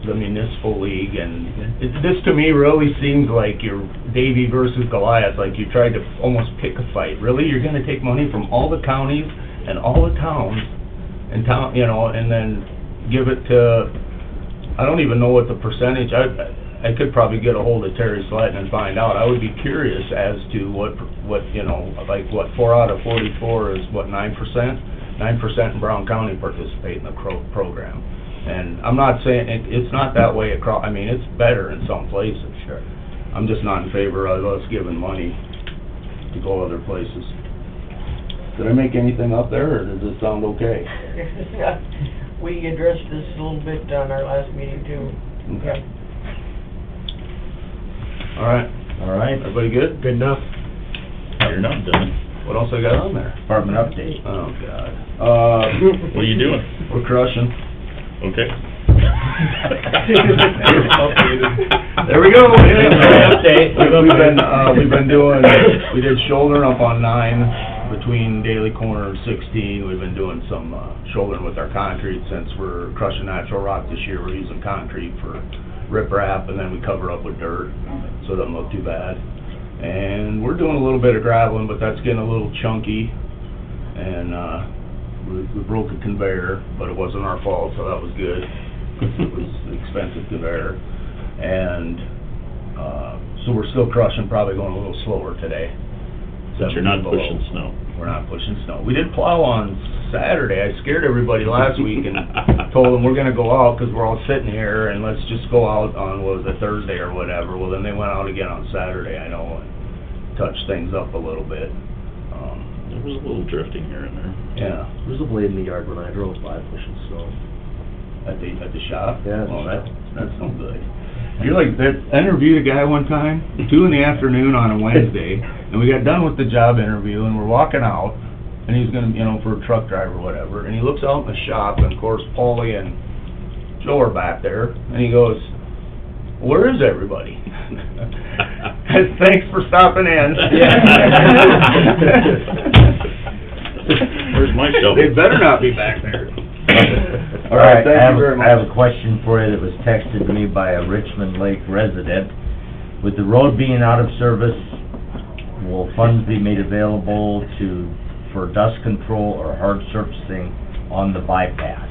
the municipal league, and this to me really seems like you're Davy versus Goliath, like you tried to almost pick a fight. Really, you're gonna take money from all the counties and all the towns, and and then give it to, I don't even know what the percentage, I could probably get a hold of Terry Slatton and find out. I would be curious as to what 4 out of 44 is what, 9%? 9% in Brown County participate in the program. And I'm not saying, it's not that way across, I mean, it's better in some places. Sure. I'm just not in favor of us giving money to go other places. Did I make anything up there, or does it sound okay? We addressed this a little bit on our last meeting too. Okay. All right, everybody good? Good enough? You're not done. What else I got on there? Department update. Oh, God. What are you doing? We're crushing. Okay. There we go. Update. We've been doing, we did shouldering up on 9 between Daly Corner and 16. We've been doing some shouldering with our concrete since we're crushing natural rock this year. We're using concrete for riprap, and then we cover up with dirt, so it doesn't look too bad. And we're doing a little bit of graveling, but that's getting a little chunky, and we broke a conveyor, but it wasn't our fault, so that was good. It was an expensive conveyor. And so we're still crushing, probably going a little slower today. But you're not pushing snow. We're not pushing snow. We did plow on Saturday. I scared everybody last week and told them, we're gonna go out, 'cause we're all sitting here, and let's just go out on, what was it, Thursday or whatever. Well, then they went out again on Saturday, I know, and touched things up a little bit. There was a little drifting here and there. Yeah, There was a blade in the yard when I drove by pushing snow. at the shop? Yeah, at the Well, shop. that's no good. You're like, I interviewed a guy one time, 2 in the afternoon on a Wednesday, and we got done with the job interview, and we're walking out, and he's gonna, for a truck driver or whatever, and he looks out in the shop, and of course, Paulie and Joe are back there, and he goes, "Where is everybody?" Thanks for stopping in. Where's my shovel? They better not be back there. All right, thank you very I have much. a question for you that was texted to me by a Richmond Lake resident. With the road being out of service, will funds be made available for dust control or hard surfacing on the bypass?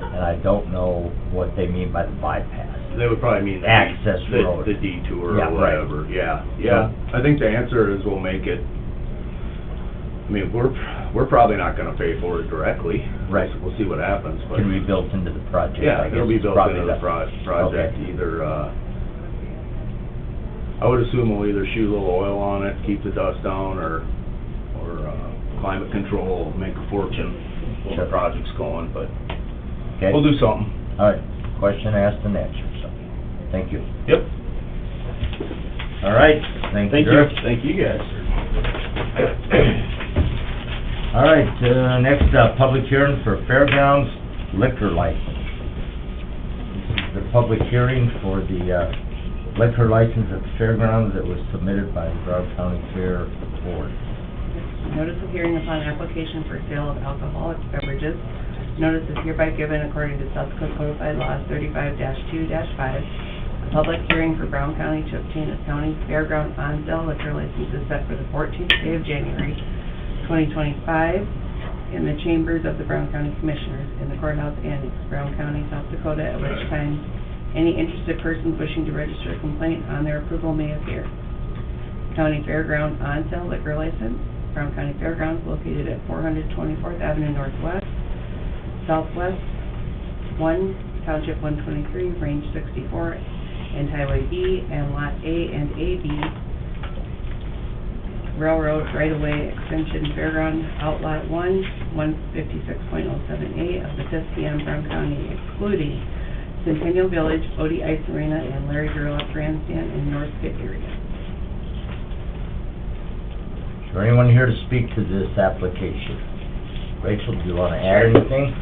And I don't know what they mean by the bypass. They would probably mean Access road. the detour Yeah, or right. whatever, yeah. I think the answer is we'll make it, I mean, we're probably not gonna pay for it directly. Right. We'll see what happens, but. Can be built into the project, I Yeah, guess it'll be is built probably into the project, Okay. either, I would assume we'll either shoot a little oil on it, keep the dust down, or climate control, make a fortune when the project's going, but Okay. we'll do something. All right, question asked and answered, so, thank you. Yep. All right, thank you, Dirk. Thank you guys. All right, next up, public hearing for Fairgrounds liquor license. This is the public hearing for the liquor license at the Fairgrounds that was submitted by the Broward County Fair Board. Notice of hearing upon application for sale of alcoholic beverages. Notice is hereby given according to South Dakota Codified Law 35-2-5. A public hearing for Brown County to obtain a county fairground on-sale liquor license is set for the 14th day of January, 2025, in the chambers of the Brown County Commissioners in the courthouse annex, Brown County, South Dakota, at which time any interested persons wishing to register a complaint on their approval may appear. County Fairground on-sale liquor license, Brown County Fairgrounds located at 424th Avenue Northwest, Southwest 1, Township 123, Range 64, and Highway B, and Lot A and AB, Railroad right-of-way extension Fairground Outlot 1, 156.07A of the 5th PM, Brown County, excluding Centennial Village, Odie Ice Arena, and Larry Gerlach Grandstand in North Pit area. Is there anyone here to speak to this application? Rachel, do you want to add anything?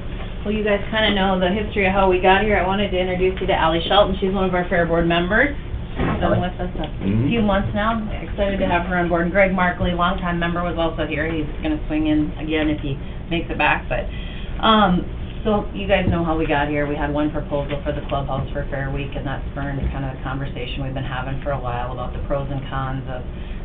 Well, you guys kind of know the history of how we got here. I wanted to introduce you to Ally Shelton. She's one of our Fair Board members. She's been with us a few months now. Excited to have her on board. And Greg Markley, longtime member, was also here. He's going to swing in again if he makes it back. But so you guys know how we got here. We had one proposal for the clubhouse for Fair Week, and that spurned kind of a conversation we've been having for a while about the pros and cons of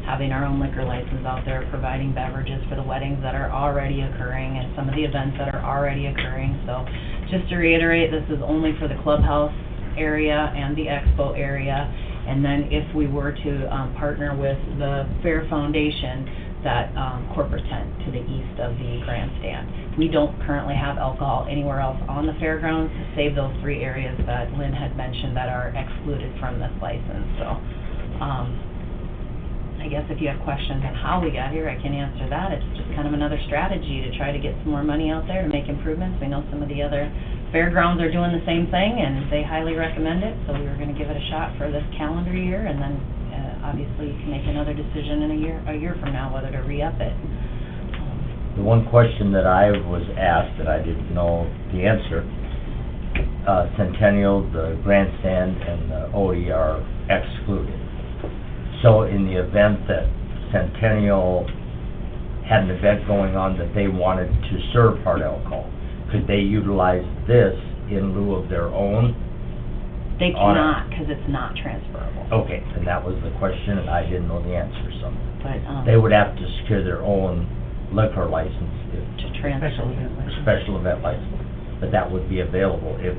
having our own liquor license out there, providing beverages for the weddings that are already occurring and some of the events that are already occurring. So just to reiterate, this is only for the clubhouse area and the expo area. And then if we were to partner with the Fair Foundation, that corporate tent to the east of the grandstand. We don't currently have alcohol anywhere else on the fairgrounds, save those 3 areas that Lynn had mentioned that are excluded from this license. So I guess if you have questions on how we got here, I can answer that. It's just kind of another strategy to try to get some more money out there to make improvements. We know some of the other fairgrounds are doing the same thing, and they highly recommend it, so we were going to give it a shot for this calendar year, and then obviously you can make another decision in a year from now whether to re-up it. The one question that I was asked that I didn't know the answer, Centennial, the grandstand, and the OE are excluded. So in the event that Centennial had an event going on that they wanted to serve hard alcohol, could they utilize this in lieu of their own? They cannot, because it's not transferable. Okay, and that was the question, and I didn't know the answer, so. But, They would have to secure their own liquor license to transfer. special event license, but that would be available if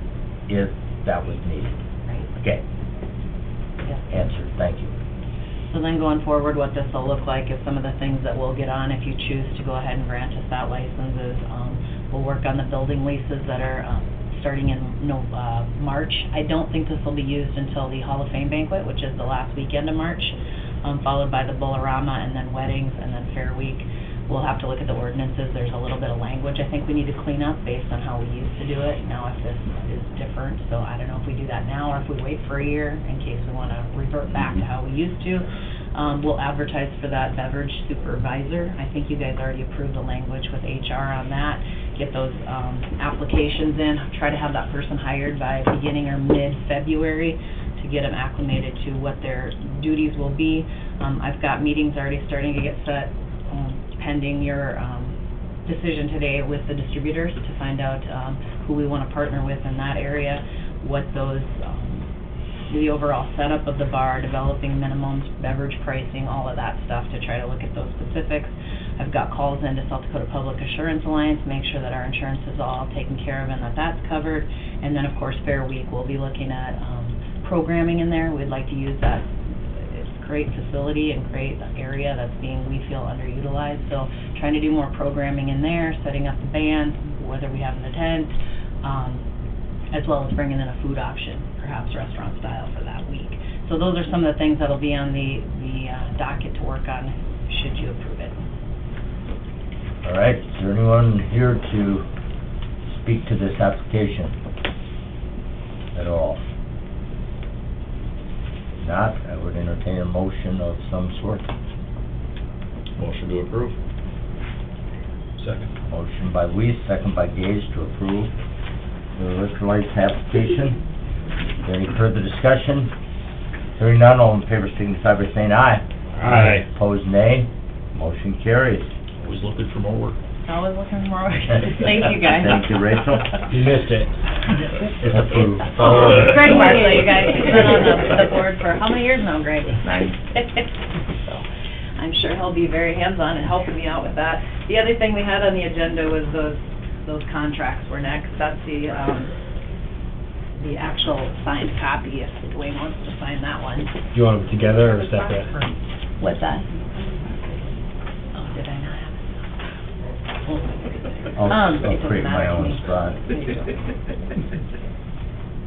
that was needed. Right. Okay, Yes. answered, thank you. So then going forward, what this will look like is some of the things that we'll get on if you choose to go ahead and grant us that license is, we'll work on the building leases that are starting in March. I don't think this will be used until the Hall of Fame banquet, which is the last weekend of March, followed by the Bull-A-Rama, and then weddings, and then Fair Week. We'll have to look at the ordinances. There's a little bit of language I think we need to clean up based on how we used to do it. Now if this is different, so I don't know if we do that now or if we wait for a year in case we want to revert back to how we used to. We'll advertise for that beverage supervisor. I think you guys already approved the language with HR on that. Get those applications in, try to have that person hired by beginning or mid-February to get them acclimated to what their duties will be. I've got meetings already starting to get set pending your decision today with the distributors to find out who we want to partner with in that area, what those, the overall setup of the bar, developing minimums, beverage pricing, all of that stuff to try to look at those specifics. I've got calls into South Dakota Public Assurance Alliance, make sure that our insurance is all taken care of and that that's covered. And then, of course, Fair Week, we'll be looking at programming in there. We'd like to use that. It's a great facility and great area that's being, we feel, underutilized. So trying to do more programming in there, setting up the band, whether we have the tent, as well as bringing in a food option, perhaps restaurant style for that week. So those are some of the things that'll be on the docket to work on, should you approve it. All right, is there anyone here to speak to this application at all? If not, I would entertain a motion of some sort. Motion to approve. Second. Motion by Weiss, second by Gage to approve the liquor license application. Is there any further discussion? Hearing none, all in favor signify by saying aye. Aye. Opposed, nay. Motion carries. Always looking for more work. Always looking for more. Thank you, guys. Thank you, Rachel. You missed it. It's approved. Greg Markley, you guys, you've been on the board for how many years now, Greg? Nice. So, I'm sure he'll be very hands-on and helping me out with that. The other thing we had on the agenda was those contracts were next. That's the actual signed copy, if Dwayne wants to sign that one. Do you want them together or separate? What's that? Oh, did I not have it? I'll It doesn't create my matter to own me. spot.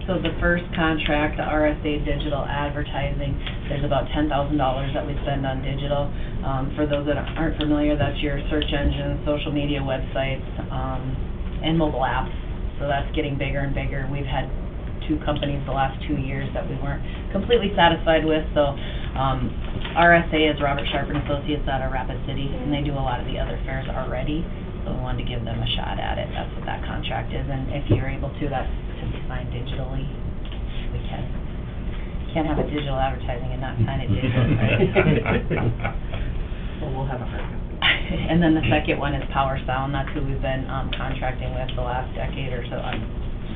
So the first contract, the RSA digital advertising, there's about $10,000 that we spend on digital. For those that aren't familiar, that's your search engine, social media websites, and mobile apps. So that's getting bigger and bigger. We've had 2 companies the last 2 years that we weren't completely satisfied with. So RSA is Robert Sharp and Associates out of Rapid City, and they do a lot of the other fairs already. So we wanted to give them a shot at it. That's what that contract is. And if you're able to, that's to be signed digitally. We can't have a digital advertising and not sign it digitally, right? Well, we'll have a hard copy. And then the second one is Power Sound. That's who we've been contracting with the last decade or so,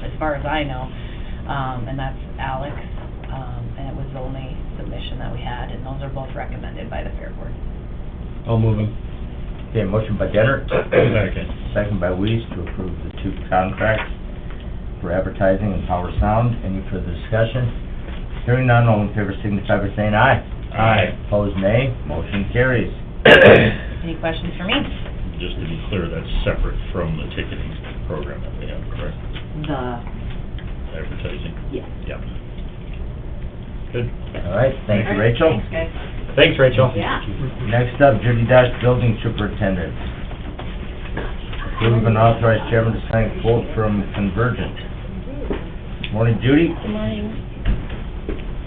as far as I know. And that's Alex, and it was the only submission that we had, and those are both recommended by the Fair Board. I'll move them. Okay, motion by Denner. Second. Second by Weiss to approve the 2 contracts for advertising and Power Sound. Any further discussion? Hearing none, all in favor signify by saying aye. Aye. Opposed, nay. Motion carries. Any questions for me? Just to be clear, that's separate from the ticketing program that we have, correct? Advertising? Yes. Yep. Good. All right, thank you, Rachel. Thanks, guys. Thanks, Rachel. Yeah. Next up, Judy Dash, Building Superintendent. Approve and authorize chairman to sign quote from Convergent. Morning, Judy. Good morning.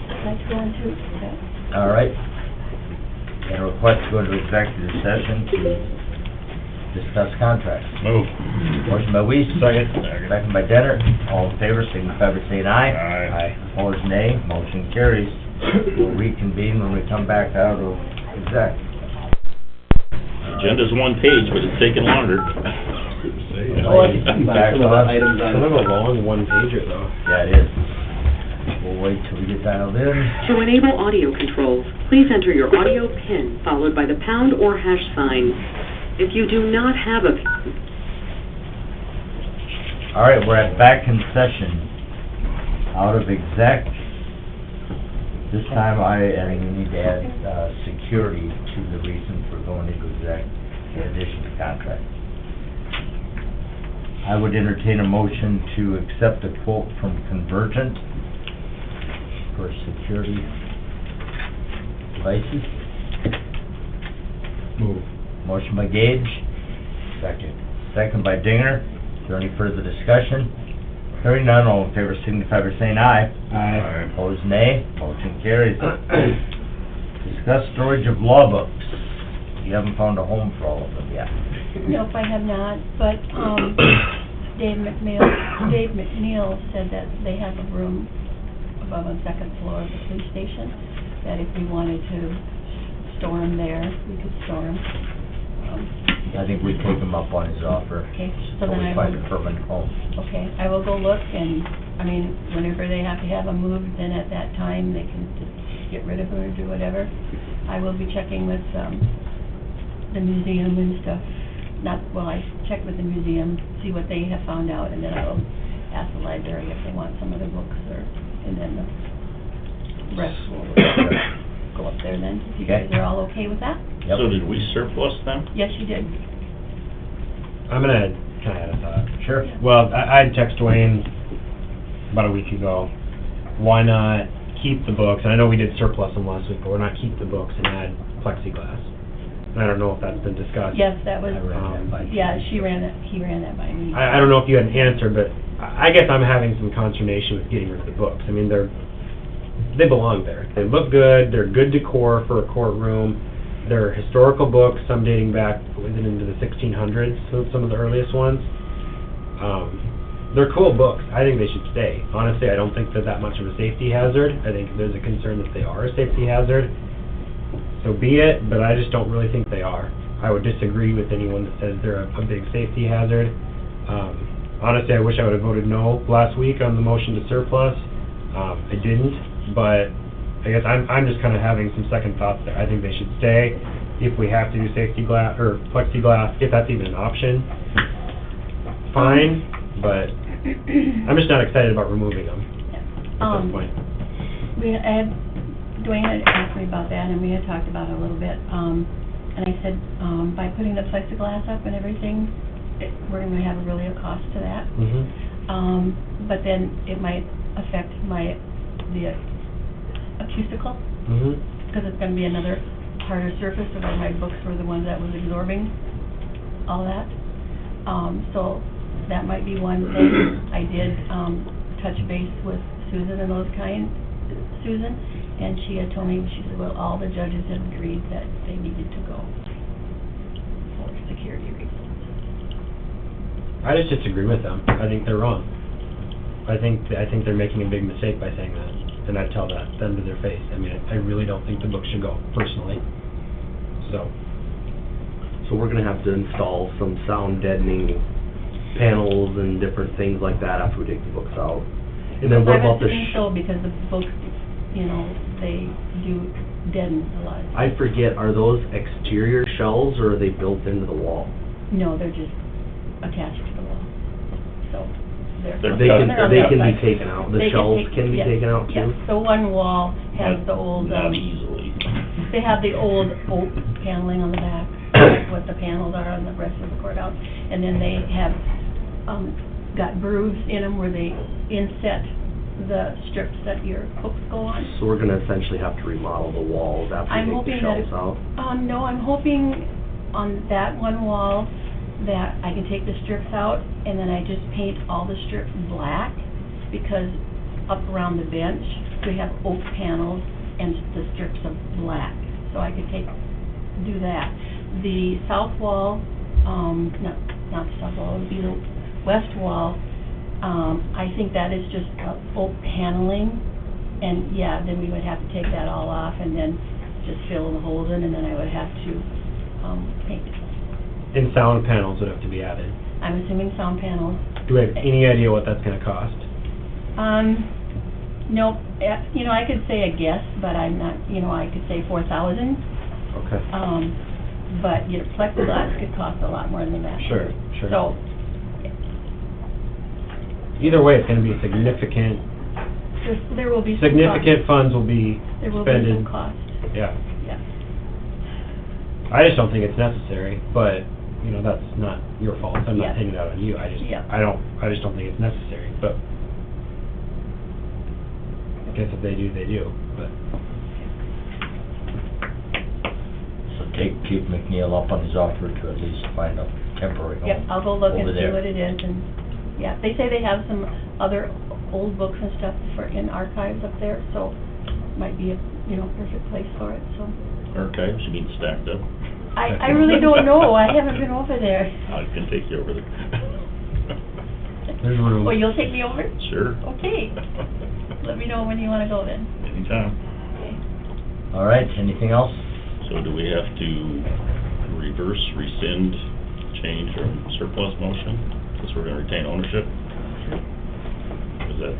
I'd like to go into, okay? All right. And a request to go into executive session to discuss contracts. Move. Motion by Weiss. Second. Second by Denner. All in favor, signify by saying aye. Aye. Opposed, nay. Motion carries. We'll reconvene when we come back out of exec. Agenda's 1 page, but it's taking longer. Oh, I can see Back some of the on. items on. Some of a long one-pager, though. Yeah, it is. We'll wait till we get dialed in. To enable audio controls, please enter your audio PIN followed by the pound or hash sign. If you do not have a All right, we're back in session. Out of exec. This time we need to add security to the reason for going into exec in addition to contract. I would entertain a motion to accept a quote from Convergent for security devices. Move. Motion by Gage. Second. Second by Dinger. Is there any further discussion? Hearing none, all in favor signify by saying aye. Aye. Opposed, nay. Motion carries. Discuss storage of law books. You haven't found a home for all of them yet. Nope, I have not, but, Dave McNeil said that they have a room above on second floor of the police station, that if we wanted to store them there, we could store them. I think we take him up on his offer. Okay, so Till then we I find a will, permanent home. okay, I will go look, and, I mean, whenever they have to have them moved, then at that time, they can just get rid of them or do whatever. I will be checking with, the museum and stuff. I check with the museum, see what they have found out, and then I will ask the library if they want some of the books, or, and then the rest will go up there then, if you guys are all okay with that? Yep. So did we surplus them? Yes, you did. I'm gonna, can I add a thought? Sure. Well, I'd text Dwayne about a week ago, why not keep the books, and I know we did surplus them last week, but why not keep the books and add plexiglass? And I don't know if that's been discussed. Yes, that was, I ran that by you. yeah, he ran that by me. I don't know if you had an answer, but I guess I'm having some consternation with getting rid of the books. I mean, they belong there. They look good, they're good decor for a courtroom, they're historical books, some dating back, into the 1600s, so some of the earliest ones. They're cool books. I think they should stay. Honestly, I don't think they're that much of a safety hazard. I think there's a concern that they are a safety hazard. So be it, but I just don't really think they are. I would disagree with anyone that says they're a big safety hazard. Honestly, I wish I would have voted no last week on the motion to surplus. I didn't, but I guess I'm just kind of having some second thoughts there. I think they should stay. If we have to do safety glass, or plexiglass, if that's even an option, fine, but I'm just not excited about removing them at this point. Dwayne had asked me about that, and we had talked about it a little bit, and I said, by putting the plexiglass up and everything, we're gonna have really a cost to that. Mm-hmm. But then it might affect the acoustical, Mm-hmm. because it's gonna be another harder surface where my books were the ones that was absorbing all that. So that might be one thing. I did, touch base with Susan and Susan, and she had told me, she said, well, all the judges had agreed that they needed to go for security reasons. I just disagree with them. I think they're wrong. I think they're making a big mistake by saying that, and I tell them to their face. I mean, I really don't think the book should go, personally. So we're gonna have to install some sound deadening panels and different things like that after we take the books out. And then what about the I'm assuming so, because the books, they do deaden a lot. I forget, are those exterior shelves or are they built into the wall? No, they're just attached to the wall. So they're They can be outside. taken out, the They shelves can be yes, taken out too? Yes, the one wall has the old, Not easily. they have the old oak paneling on the back, what the panels are on the rest of the courthouse. And then they have, got grooves in them where they inset the strips that your books go on. So we're gonna essentially have to remodel the walls after I'm we take the hoping that shelves out? No, I'm hoping on that one wall that I can take the strips out and then I just paint all the strips black, because up around the bench, we have oak panels and the strips of black. So I could do that. The south wall, not the south wall, it would be the west wall, I think that is just oak paneling, and yeah, then we would have to take that all off and then just fill the holes in, and then I would have to paint it. And sound panels would have to be added. I'm assuming sound panels. Do we have any idea what that's gonna cost? Nope, I could say a guess, but I'm not, I could say 4,000. Okay. But, plexiglass could cost a lot more than that. Sure. So, Either way, it's gonna be significant, there will be some cost. significant funds will be There will be expended. some cost, Yeah. yeah. I just don't think it's necessary, but you know, that's not your fault, I'm Yeah. not taking it out on you, I just, Yeah. I just don't think it's necessary, but I guess if they do, they do, but. So keep McNeil up on his offer to at least find a temporary home. Yep, I'll go look and over see there. what it is, and, yeah, they say they have some other old books and stuff in archives up there, so might be a, you know, perfect place for it, so. Archives, you mean stacked up? I really don't know, I haven't been over there. I can take you over there. There's one of Well, you'll take me over? Sure. Okay, let me know when you wanna go then. Anytime. All right, anything else? So do we have to reverse, rescind, change our surplus motion, since we're gonna retain ownership? Is that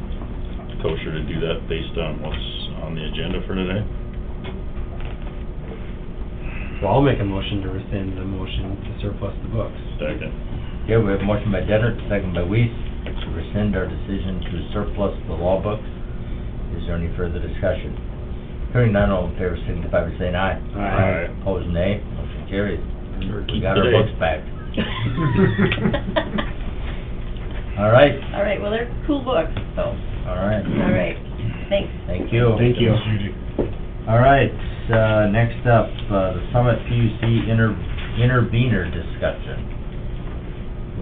kosher to do that based on what's on the agenda for today? Well, I'll make a motion to rescind the motion to surplus the books. Second. Okay, we have a motion by Dennert, second by Weiss, to rescind our decision to surplus the law books. Is there any further discussion? Hearing none, all in favor signify by saying aye. Aye. Opposed, nay. Motion carries. Sure, We keep got our today. books back. All right, All right, well, they're cool books, so, all right. all right, thanks. Thank you. Thank you. All right, next up, the Summit PUC intervenor discussion.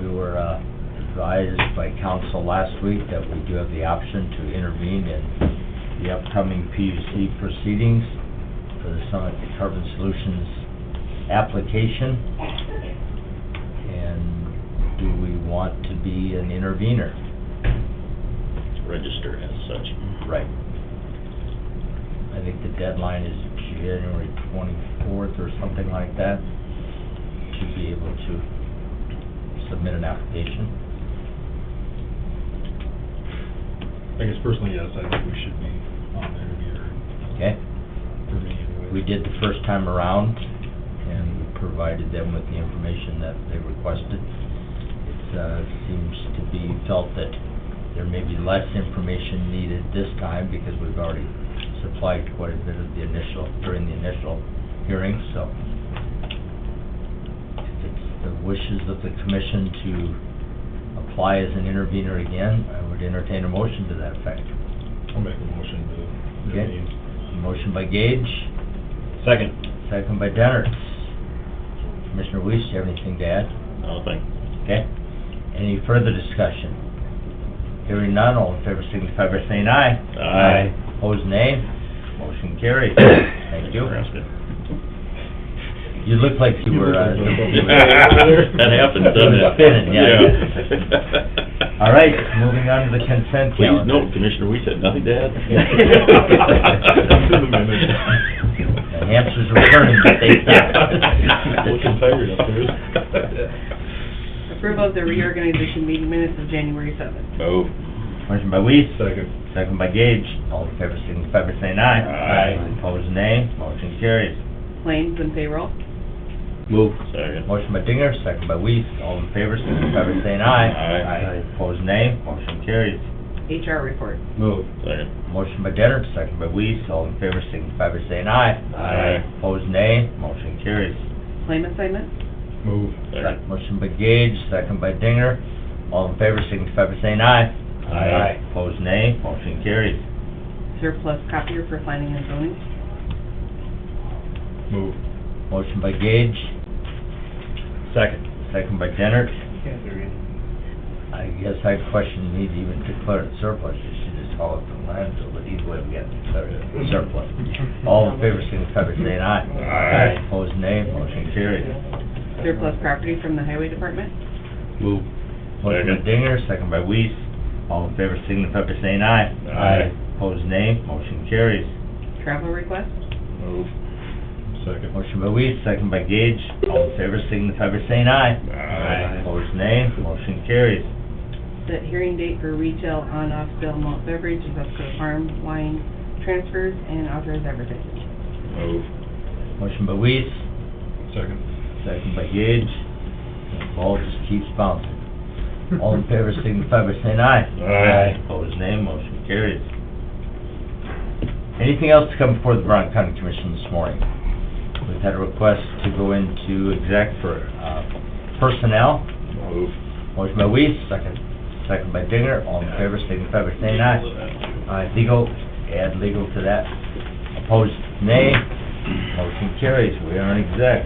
We were advised by council last week that we do have the option to intervene in the upcoming PUC proceedings for the Summit Carbon Solutions application. And do we want to be an intervenor? Register as such. Right. I think the deadline is January 24th or something like that, to be able to submit an application. I guess personally, yes, I think we should be on there to be heard, Okay? for me anyway. We did the first time around, and we provided them with the information that they requested. It seems to be felt that there may be less information needed this time, because we've already supplied quite a bit of the initial, during the initial hearing, so if it's the wishes of the commission to apply as an intervenor again, I would entertain a motion to that effect. I'll make a motion to Okay. intervene. Motion by Gage, Second. second by Dennert. Commissioner Weiss, do you have anything to add? Nothing. Okay. Any further discussion? Hearing none, all in favor signify by saying aye. Aye. Opposed, nay. Motion carries. Thank you. Nebraska. You look like you were, That happens, doesn't it? Spinning, yeah. All right, moving on to the consent Please calendar. note, Commissioner, we said nothing to add. To the minute. The hamsters are returning, but they stopped. Looking tired up there. Approval of the reorganization meeting minutes of January 7th. Move. Motion by Weiss, Second. second by Gage. All in favor signify by saying aye. Aye. Opposed, nay. Motion carries. Claims and payroll. Move. Second. Motion by Dinger, second by Weiss. All in favor signify by saying aye. Aye. Opposed, nay. Motion carries. HR report. Move. Second. Motion by Dennert, second by Weiss. All in favor signify by saying aye. Aye. Opposed, nay. Motion carries. Claim assignment. Move. Second. Motion by Gage, second by Dinger. All in favor signify by saying aye. Aye. Opposed, nay. Motion carries. Surplus copier for planning and zoning. Move. Motion by Gage, Second. second by Dennert. I guess I question need to even declare it surplus. You should just call it the landfill, but either way, we got to declare it surplus. All in favor signify by saying aye. Aye. Opposed, nay. Motion carries. Surplus property from the highway department. Move. Motion by Second. Dinger, second by Weiss. All in favor signify by saying aye. Aye. Opposed, nay. Motion carries. Travel request. Move. Second. Motion by Weiss, second by Gage. All in favor signify by saying aye. Aye. Opposed, nay. Motion carries. Set hearing date for retail on-off sale malt beverage, Wesco Farm wine transfers, and authorized advertising. Move. Motion by Weiss, Second. second by Gage. The ball just keeps bouncing. All in favor signify by saying aye. Aye. Opposed, nay. Motion carries. Anything else to come before the Brown County Commission this morning? We've had a request to go into exec for Personnel, Move. motion by Weiss. Second by Dinger, all in favor, signify by saying aye. Aye. Legal, add legal to that. Opposed, nay. Motion carries, we are in exec.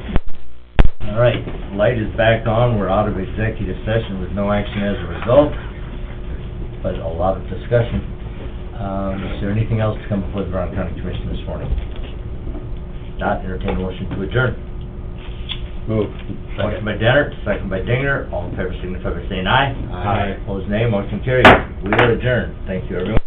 All right, light is back on, we're out of executive session with no action as a result, but a lot of discussion. Is there anything else to come before the Brown County Commission this morning? Not, entertain a motion to adjourn. Move. Motion by Dennert, second by Dinger, all in favor signify by saying aye. Aye. Opposed, nay, motion carries. We are adjourned. Thank you, everyone.